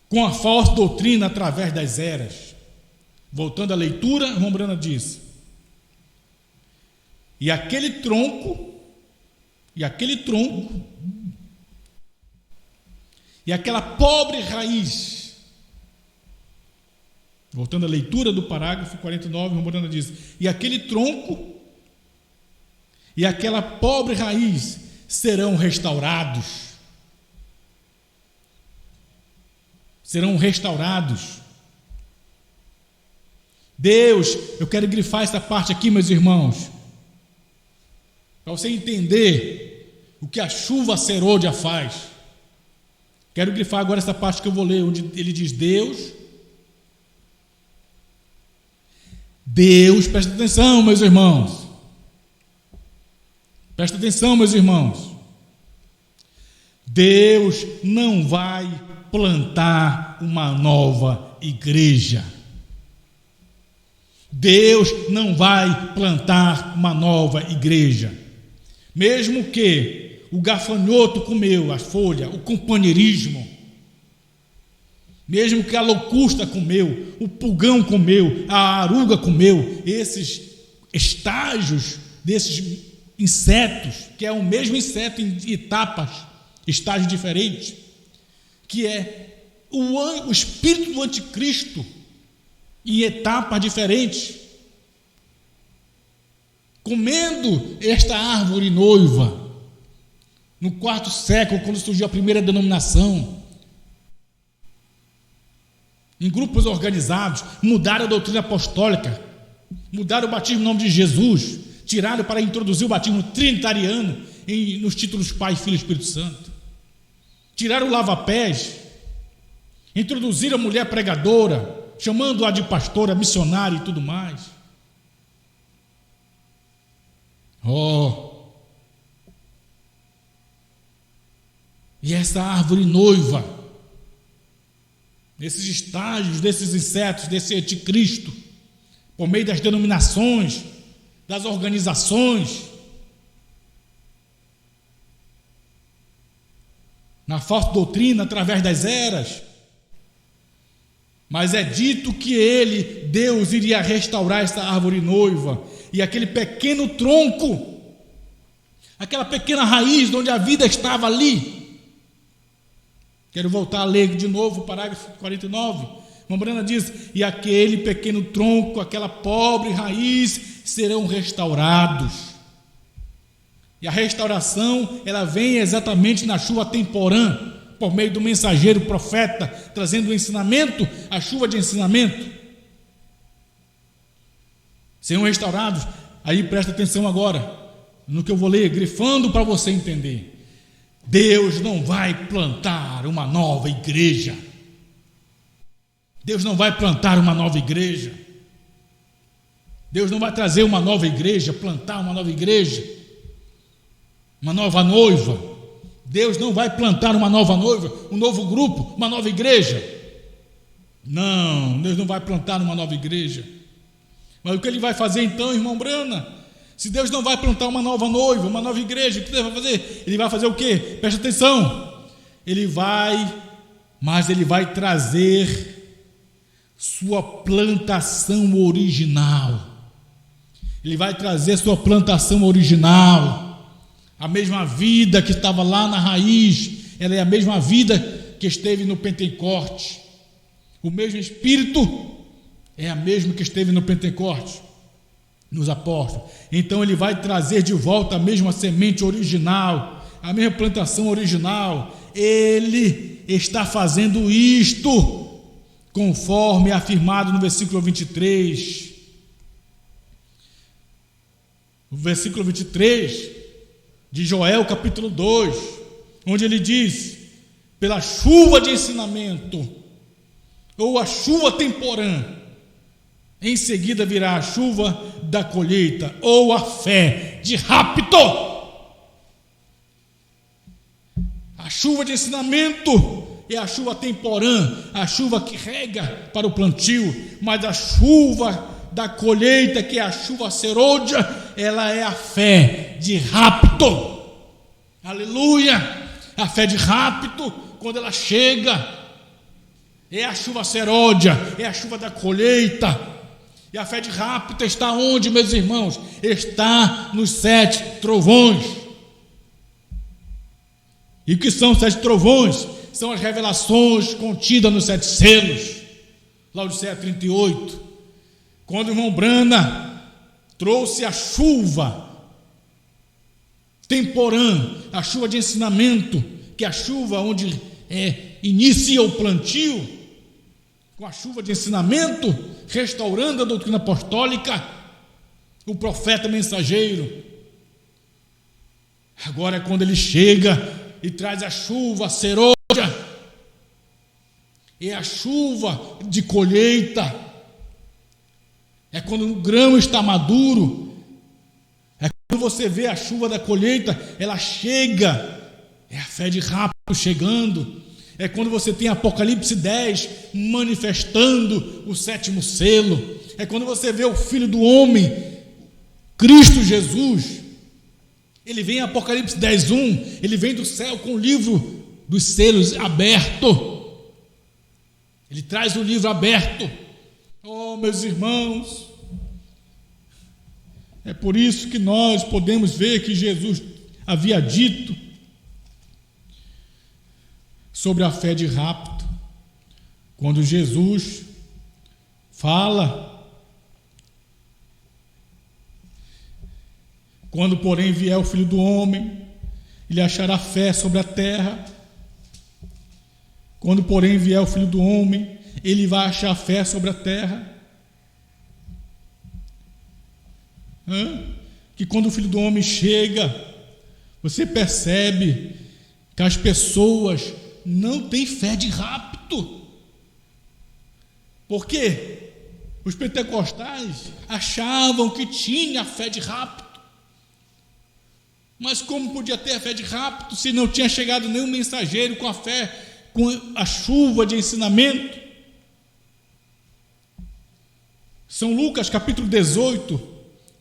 Com a falsa doutrina através das eras. Voltando à leitura, irmão Brana diz: e aquele tronco, e aquela pobre raiz. Voltando à leitura do parágrafo 49, irmão Brana diz: e aquele tronco e aquela pobre raiz serão restaurados. Serão restaurados. Deus, eu quero grifar essa parte aqui, meus irmãos, para você entender o que a chuva serôdia faz. Quero grifar agora essa parte que eu vou ler, onde ele diz: Deus, presta atenção, meus irmãos. Presta atenção, meus irmãos. Deus não vai plantar uma nova igreja. Deus não vai plantar uma nova igreja. Mesmo que o gafanhoto comeu a folha, o companheirismo, mesmo que a locusta comeu, o pulgão comeu, a aruga comeu, esses estágios desses insetos, que é o mesmo inseto em etapas, estágios diferentes, que é o espírito do anticristo em etapas diferentes, comendo esta árvore noiva. No quarto século, quando surgiu a primeira denominação, em grupos organizados, mudaram a doutrina apostólica, mudaram o batismo em nome de Jesus, tiraram para introduzir o batismo trinitariano nos títulos Pai, Filho e Espírito Santo. Tiraram o lava-pés, introduziram a mulher pregadora, chamando-a de pastora, missionária e tudo mais. E essa árvore noiva, desses estágios, desses insetos, desse anticristo, por meio das denominações, das organizações, na falsa doutrina, através das eras. Mas é dito que Deus iria restaurar essa árvore noiva, e aquele pequeno tronco, aquela pequena raiz onde a vida estava ali. Quero voltar a ler de novo o parágrafo 49. Brana diz: e aquele pequeno tronco, aquela pobre raiz serão restaurados. E a restauração, ela vem exatamente na chuva temporã, por meio do mensageiro profeta, trazendo o ensinamento, a chuva de ensinamento. Serão restaurados. Aí presta atenção agora no que eu vou ler, grifando para você entender. Deus não vai plantar uma nova igreja. Deus não vai plantar uma nova igreja. Deus não vai trazer uma nova igreja, plantar uma nova igreja, uma nova noiva. Deus não vai plantar uma nova noiva, um novo grupo, uma nova igreja. Não, Deus não vai plantar uma nova igreja. Mas o que Ele vai fazer então, irmão Brana? Se Deus não vai plantar uma nova noiva, uma nova igreja, o que Deus vai fazer? Ele vai fazer o quê? Presta atenção. Ele vai trazer sua plantação original. Ele vai trazer sua plantação original. A mesma vida que estava lá na raiz, ela é a mesma vida que esteve no Pentecoste. O mesmo Espírito é a mesma que esteve no Pentecoste, nos apóstolos. Então ele vai trazer de volta a mesma semente original, a mesma plantação original. Ele está fazendo isto, conforme afirmado no versículo 23. O versículo 23 de Joel, capítulo 2, onde ele diz: pela chuva de ensinamento, ou a chuva temporã, em seguida virá a chuva da colheita, ou a fé de rapto. A chuva de ensinamento é a chuva temporã, a chuva que rega para o plantio, mas a chuva da colheita, que é a chuva serôdia, ela é a fé de rapto. Aleluia! A fé de rapto, quando ela chega, é a chuva serôdia, é a chuva da colheita. E a fé de rapto está onde, meus irmãos? Está nos 7 trovões. E o que são os 7 trovões? São as revelações contidas nos 7 selos. Laodiceia 38. Quando o irmão Brana trouxe a chuva temporã, a chuva de ensinamento, que é a chuva onde inicia o plantio, com a chuva de ensinamento, restaurando a doutrina apostólica, o profeta mensageiro. Agora é quando ele chega e traz a chuva serôdia, é a chuva de colheita, é quando o grão está maduro, é quando você vê a chuva da colheita, ela chega, é a fé de rapto chegando. É quando você tem Apocalipse 10 manifestando o 7º selo. É quando você vê o Filho do Homem, Cristo Jesus. Ele vem em Apocalipse 10:1, ele vem do céu com o livro dos selos aberto. Ele traz o livro aberto. Oh, meus irmãos, é por isso que nós podemos ver que Jesus havia dito sobre a fé de rapto, quando Jesus fala: quando porém vier o Filho do Homem, ele achará fé sobre a terra. Quando porém vier o Filho do Homem, ele vai achar fé sobre a terra. Que quando o Filho do Homem chega, você percebe que as pessoas não têm fé de rapto. Por quê? Os pentecostais achavam que tinha fé de rapto. Mas como podia ter a fé de rapto se não tinha chegado nenhum mensageiro com a fé, com a chuva de ensinamento? São Lucas capítulo 18,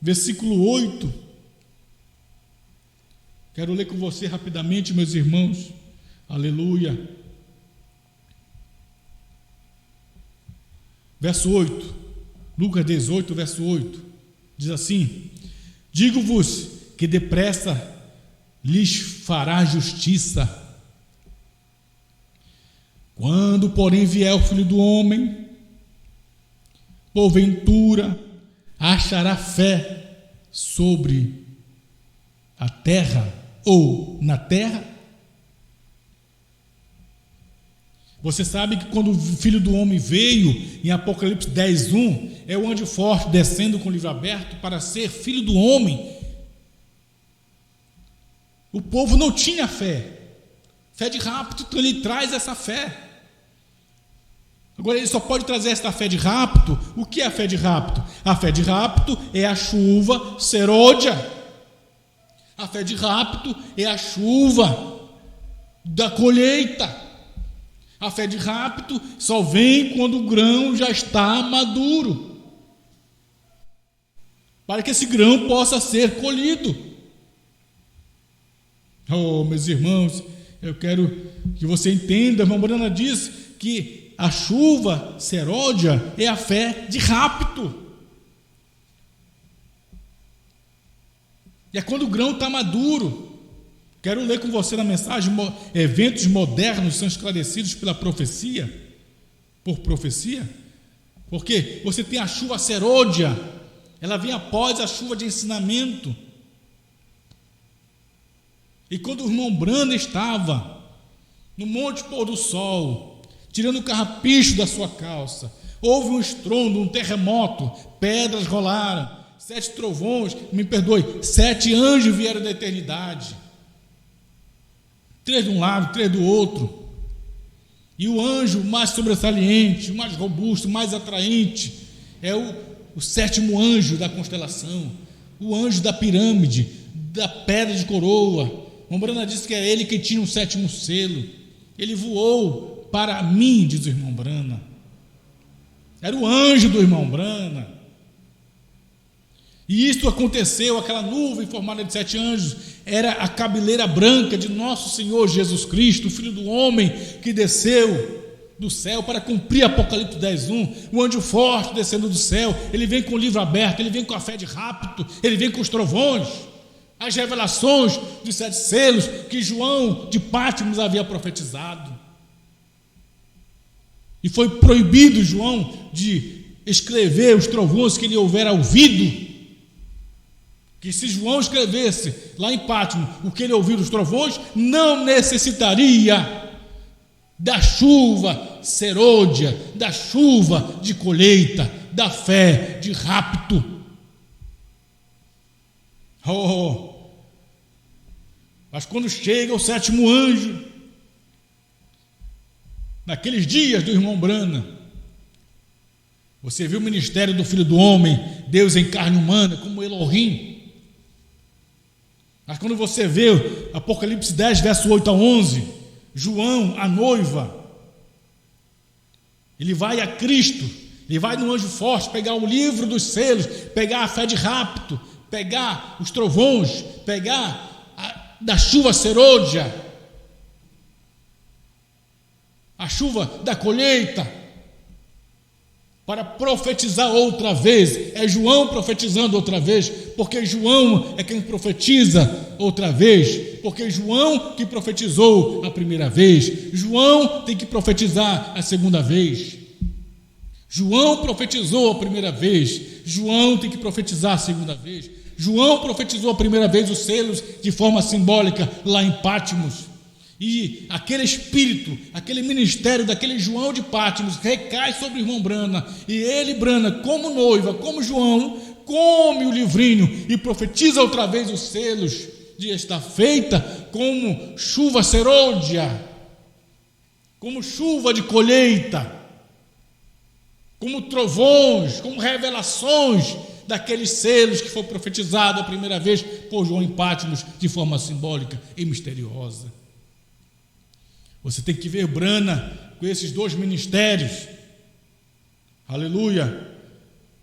versículo 8. Quero ler com você rapidamente, meus irmãos. Aleluia. Verso 8. Lucas 18, verso 8. Diz assim: digo-vos que depressa lhes fará justiça. Quando, porém, vier o Filho do Homem, porventura achará fé sobre a terra ou na terra? Você sabe que quando o Filho do Homem veio, em Apocalipse 10:1, é o anjo forte descendo com o livro aberto para ser Filho do Homem. O povo não tinha fé de rapto, então ele traz essa fé. Agora ele só pode trazer esta fé de rapto. O que é a fé de rapto? A fé de rapto é a chuva serôdia. A fé de rapto é a chuva da colheita. A fé de rapto só vem quando o grão já está maduro, para que esse grão possa ser colhido. Oh, meus irmãos, eu quero que você entenda. A irmã Brana diz que a chuva serôdia é a fé de rapto. E é quando o grão está maduro. Quero ler com você na mensagem: eventos modernos são esclarecidos pela profecia, por profecia. Porque você tem a chuva serôdia, ela vem após a chuva de ensinamento. E quando o irmão Brana estava no Monte Pôr do Sol, tirando o carrapicho da sua calça, houve um estrondo, um terremoto, pedras rolaram, 7 trovões, 7 anjos vieram da eternidade, 3 de um lado, 3 do outro. E o anjo mais sobressalente, o mais robusto, o mais atraente, é o sétimo anjo da constelação, o anjo da pirâmide, da pedra de coroa. Mombrana disse que é ele que tinha o sétimo selo. Ele voou para mim, diz o irmão Brana. Era o anjo do irmão Brana. E isto aconteceu, aquela nuvem formada de 7 anjos, era a cabeleira branca de nosso Senhor Jesus Cristo, o Filho do Homem, que desceu do céu para cumprir Apocalipse 10:1. O anjo forte descendo do céu, ele vem com o livro aberto, ele vem com a fé de rapto, ele vem com os trovões, as revelações de 7 selos que João de Patmos havia profetizado. E foi proibido João de escrever os trovões que ele houvera ouvido, que se João escrevesse lá em Patmos o que ele ouviu dos trovões, não necessitaria da chuva serôdia, da chuva de colheita, da fé de rapto. Mas quando chega o sétimo anjo, naqueles dias do irmão Brana, você viu o ministério do Filho do Homem, Deus em carne humana, como Elohim. Mas quando você vê Apocalipse 10, verso 8 a 11, João, a noiva, ele vai a Cristo, ele vai no anjo forte pegar o livro dos selos, pegar a fé de rapto, pegar os trovões, pegar da chuva serôdia, a chuva da colheita, para profetizar outra vez. É João profetizando outra vez, porque João é quem profetiza outra vez, porque João que profetizou a primeira vez, João tem que profetizar a segunda vez. João profetizou a primeira vez, João tem que profetizar a segunda vez. João profetizou a primeira vez os selos de forma simbólica lá em Patmos. E aquele espírito, aquele ministério daquele João de Patmos recai sobre o irmão Brana, e ele, Brana, como noiva, como João, come o livrinho e profetiza outra vez os selos de esta feita como chuva serôdia, como chuva de colheita, como trovões, como revelações daqueles selos que foi profetizado a primeira vez por João em Patmos de forma simbólica e misteriosa. Você tem que ver Brana com esses dois ministérios. Aleluia.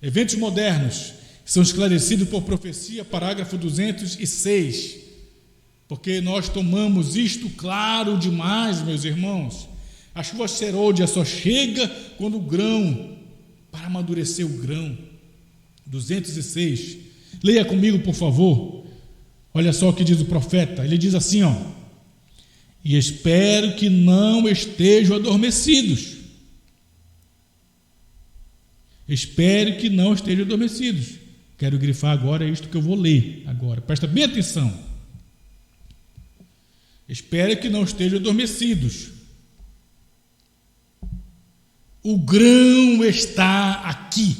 Eventos modernos são esclarecidos por profecia, parágrafo 206. Porque nós tomamos isto claro demais, meus irmãos. A chuva serôdia só chega quando o grão, para amadurecer o grão. 206. Leia comigo, por favor. Olha só o que diz o profeta. Ele diz assim, e espero que não estejam adormecidos. Espero que não estejam adormecidos. Quero grifar agora isto que eu vou ler agora. Presta bem atenção. Espero que não estejam adormecidos. O grão está aqui.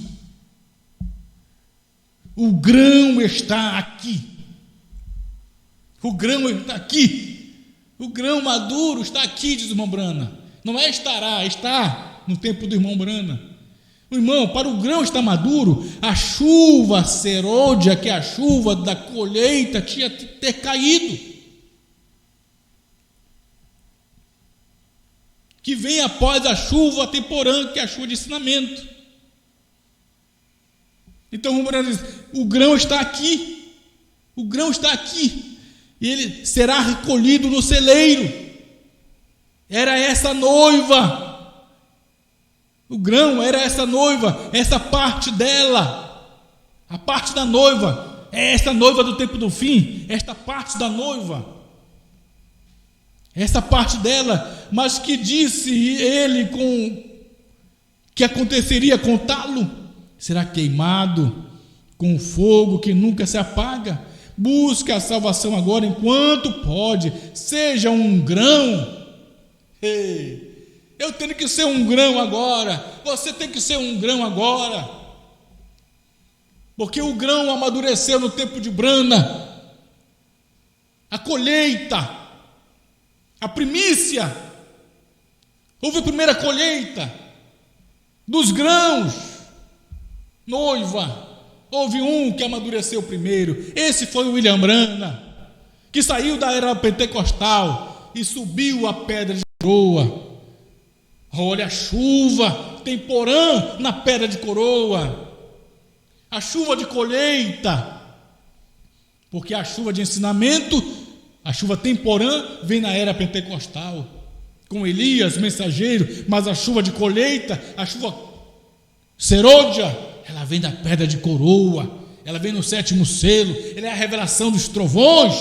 O grão está aqui. O grão está aqui. O grão maduro está aqui, diz o irmão Brana. Não é estará, está no tempo do irmão Brana. O irmão, para o grão estar maduro, a chuva serôdia, que é a chuva da colheita, tinha que ter caído. Que vem após a chuva temporã, que é a chuva de ensinamento. Então o irmão Brana diz, o grão está aqui. O grão está aqui. E ele será recolhido no celeiro. Era essa noiva. O grão era essa noiva, essa parte dela. A parte da noiva é essa noiva do tempo do fim, esta parte da noiva. Essa parte dela, mas que disse ele que aconteceria com o talo? Será queimado com fogo que nunca se apaga. Busque a salvação agora enquanto pode. Seja um grão. Eu tenho que ser um grão agora. Você tem que ser um grão agora. Porque o grão amadureceu no tempo de Brana. A colheita, a primícia Houve a primeira colheita dos grãos, noiva. Houve um que amadureceu primeiro. Esse foi o William Branham, que saiu da era pentecostal e subiu a pedra de coroa. Olha a chuva, temporã na pedra de coroa, a chuva de colheita, porque a chuva de ensinamento, a chuva temporã vem na era pentecostal, com Elias, mensageiro, mas a chuva de colheita, a chuva serôdia, ela vem da pedra de coroa, ela vem no 7º selo, ela é a revelação dos trovões,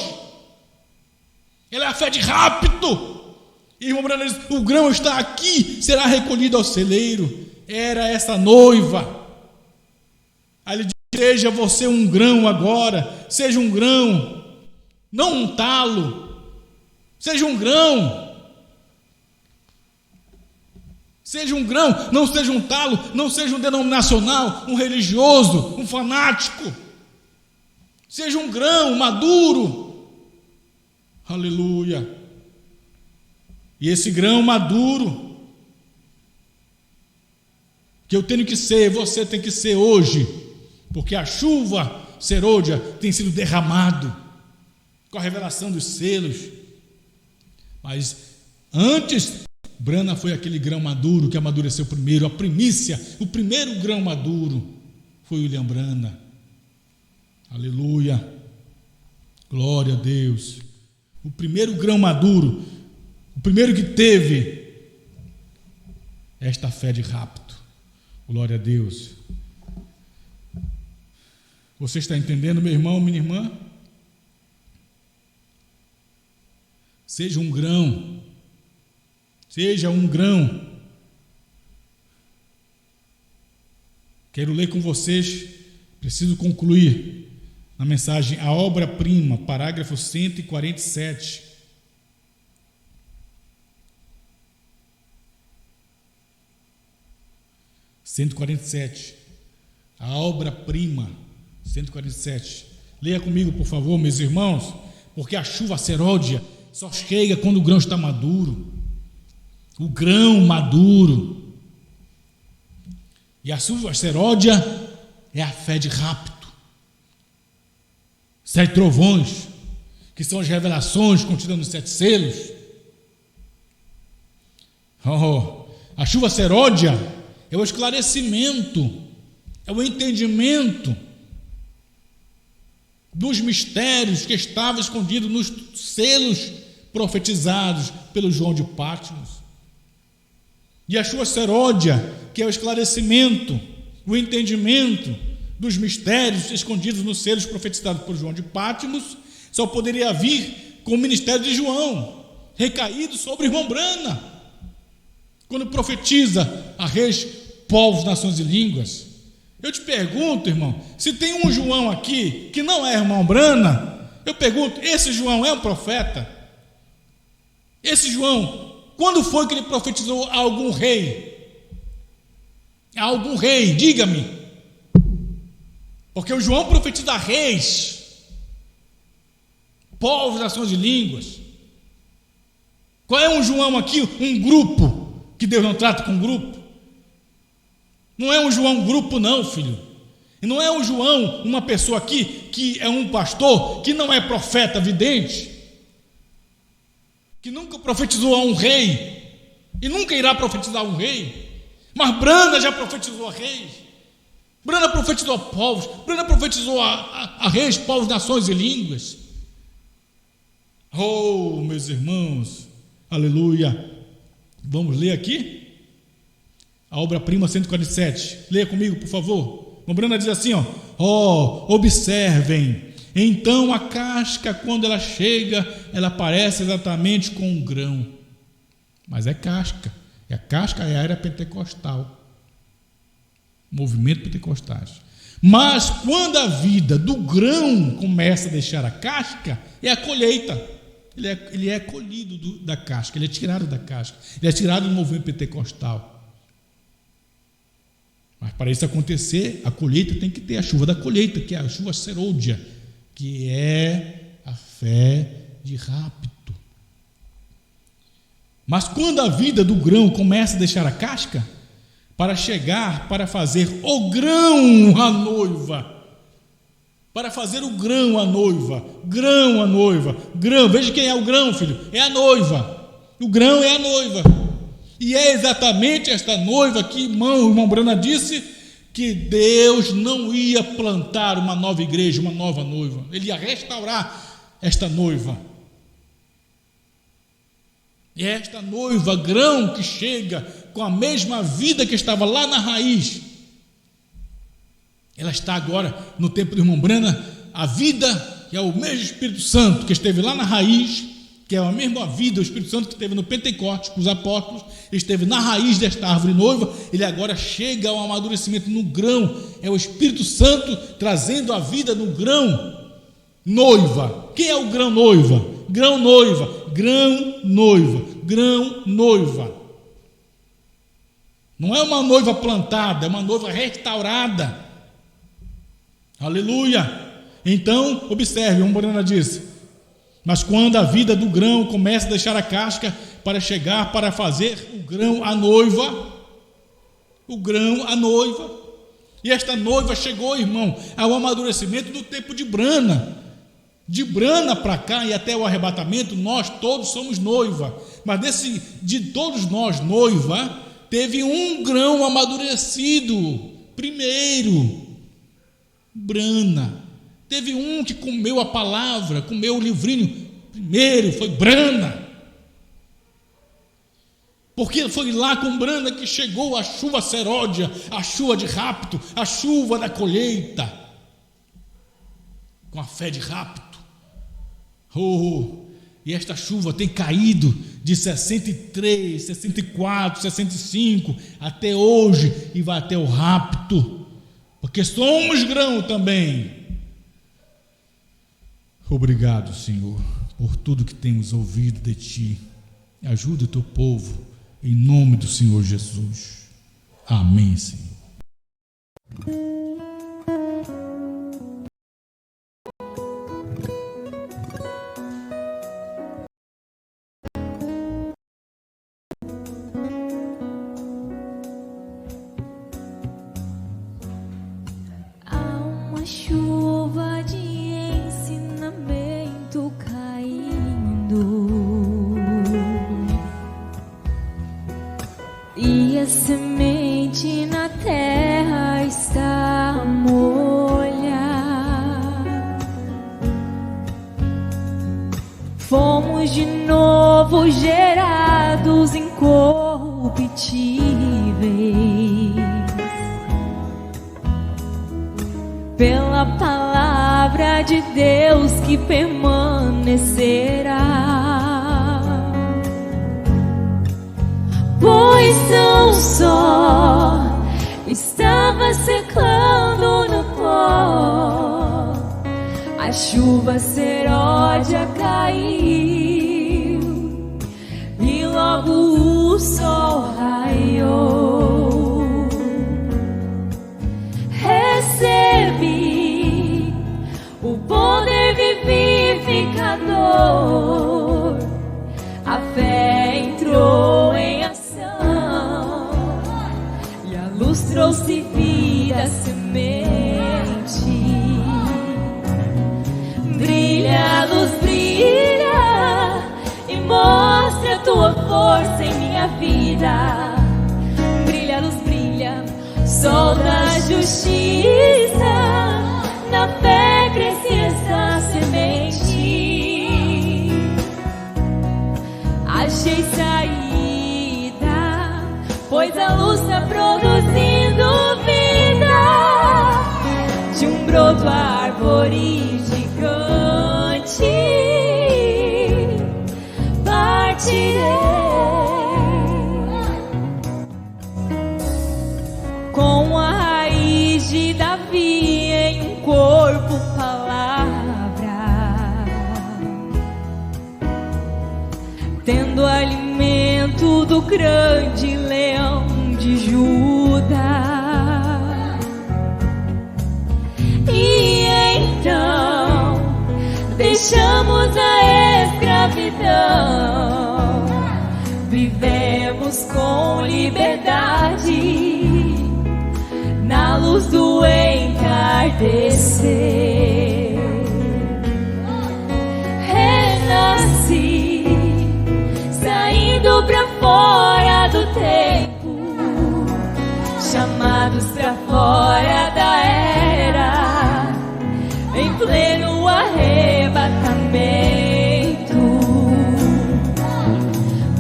ela é a fé de rapto. E irmão Branham diz: o grão está aqui, será recolhido ao celeiro. Era essa noiva. Aí ele diz: seja você um grão agora, seja um grão, não um talo, seja um grão. Seja um grão, não seja um talo, não seja um denominacional, um religioso, um fanático. Seja um grão maduro. Aleluia. E esse grão maduro, que eu tenho que ser, você tem que ser hoje, porque a chuva serôdia tem sido derramado com a revelação dos selos. Mas antes, Branham foi aquele grão maduro que amadureceu primeiro, a primícia, o primeiro grão maduro foi William Branham. Aleluia, glória a Deus. O primeiro grão maduro, o primeiro que teve esta fé de rapto. Glória a Deus. Você está entendendo, meu irmão, minha irmã? Seja um grão. Seja um grão. Quero ler com vocês, preciso concluir na mensagem A Obra-Prima, parágrafo 147. A Obra-Prima, 147. Leia comigo, por favor, meus irmãos, porque a chuva serôdia só chega quando o grão está maduro. O grão maduro. E a chuva serôdia é a fé de rapto. 7 trovões, que são as revelações contidas nos 7 selos. A chuva serôdia é o esclarecimento, é o entendimento dos mistérios que estavam escondidos nos selos profetizados pelo João de Patmos. E a chuva serôdia, que é o esclarecimento, o entendimento dos mistérios escondidos nos selos profetizados por João de Patmos, só poderia vir com o ministério de João, recaído sobre o irmão Branham, quando profetiza a reis, povos, nações e línguas. Eu te pergunto, irmão, se tem um João aqui que não é irmão Branham, eu pergunto, esse João é um profeta? Esse João, quando foi que ele profetizou a algum rei? A algum rei, diga-me. Porque o João profetiza a reis, povos, nações e línguas. Qual é um João aqui? Um grupo, que Deus não trata com grupo. Não é um João grupo não, filho. E não é um João, uma pessoa aqui, que é um pastor, que não é profeta vidente, que nunca profetizou a um rei, e nunca irá profetizar a um rei. Mas Branham já profetizou a reis, Branham profetizou a povos, Branham profetizou a reis, povos, nações e línguas. Oh, meus irmãos, aleluia. Vamos ler aqui a Obra-Prima 147. Leia comigo, por favor. O Branham diz assim, observem, então a casca, quando ela chega, ela parece exatamente com um grão, mas é casca. E a casca é a era pentecostal, movimento pentecostais. Mas quando a vida do grão começa a deixar a casca, é a colheita. Ele é colhido da casca, ele é tirado da casca, ele é tirado do movimento pentecostal. Mas para isso acontecer, a colheita tem que ter a chuva da colheita, que é a chuva serôdia, que é a fé de rapto. Mas quando a vida do grão começa a deixar a casca, para chegar, para fazer o grão à noiva, para fazer o grão à noiva, grão à noiva, grão, veja quem é o grão, filho, é a noiva, o grão é a noiva, e é exatamente esta noiva que o irmão Brana disse, que Deus não ia plantar uma nova igreja, uma nova noiva, Ele ia restaurar esta noiva. E esta noiva, grão, que chega com a mesma vida que estava lá na raiz, ela está agora no tempo do irmão Brana, a vida que é o mesmo Espírito Santo que esteve lá na raiz, que é a mesma vida, o Espírito Santo que esteve no Pentecostes com os apóstolos, esteve na raiz desta árvore noiva, ele agora chega ao amadurecimento no grão, é o Espírito Santo trazendo a vida no grão noiva. Quem é o grão noiva? Grão noiva, grão noiva, grão noiva. Não é uma noiva plantada, é uma noiva restaurada. Aleluia. Então, observe, o Brana disse: mas quando a vida do grão começa a deixar a casca para chegar, para fazer o grão à noiva, o grão à noiva, e esta noiva chegou, irmão, ao amadurecimento do tempo de Brana. De Brana para cá e até o arrebatamento, nós todos somos noiva, mas de todos nós noiva, teve um grão amadurecido primeiro, Brana. Teve um que comeu a palavra, comeu o livrinho primeiro, foi Brana, porque foi lá com Brana que chegou a chuva seródia, a chuva de rapto, a chuva da colheita, com a fé de rapto. E esta chuva tem caído de 63, 64, 65 até hoje, e vai até o rapto, porque somos grão também. Obrigado, Senhor, por tudo que temos ouvido de Ti. Ajuda o Teu povo, em nome do Senhor Jesus. Amém, Senhor. Chuva de ensinamento caindo, e a semente na terra está molhada. Fomos de novo gerados incorruptíveis pela palavra de Deus que permanecerá. Pois tão só estava secando no pó, a chuva seródia caiu e logo o sol raiou. Recebi o poder vivificador, a fé entrou em ação e a luz trouxe vida à semente. Brilha, a luz brilha e mostra a tua força em minha vida. Brilha, a luz brilha, sol da justiça, na fé cresce essa semente. Achei saída, pois a luz está produzindo vida. De um broto a árvore gigante partirei. Com a raiz de Davi em um corpo, palavra, tendo alimento do grande leão de Judá. E então deixamos a escravidão, com liberdade na luz do entardecer. Renasci, saindo pra fora do tempo, chamados pra fora da era, em pleno arrebatamento.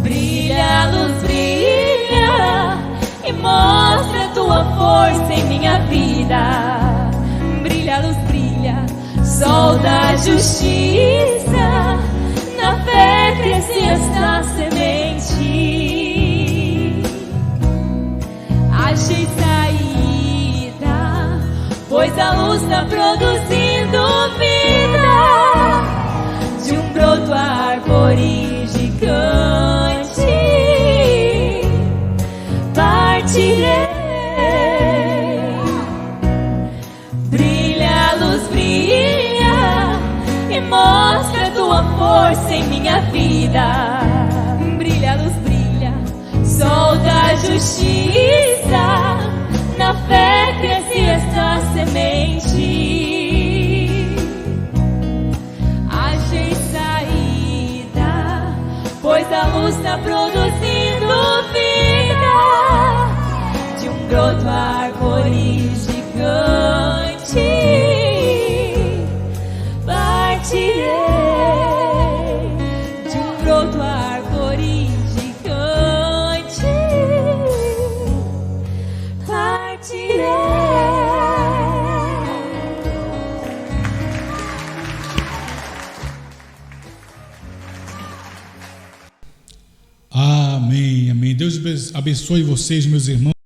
Brilha a luz, brilha, e mostra a tua força em minha vida. Brilha a luz, brilha, sol da justiça, na fé cresce esta semente. Achei saída, pois a luz está produzindo vida. De um broto a árvore gigante, partirei. Brilha a luz, brilha, e mostra a tua força em minha vida. Brilha a luz, brilha, sol da justiça, na fé cresce esta semente. Achei saída, pois a luz está produzindo vida. De um broto a árvore gigante, partirei. De um broto a árvore gigante, partirei. Amém, amém. Deus abençoe vocês, meus irmãos.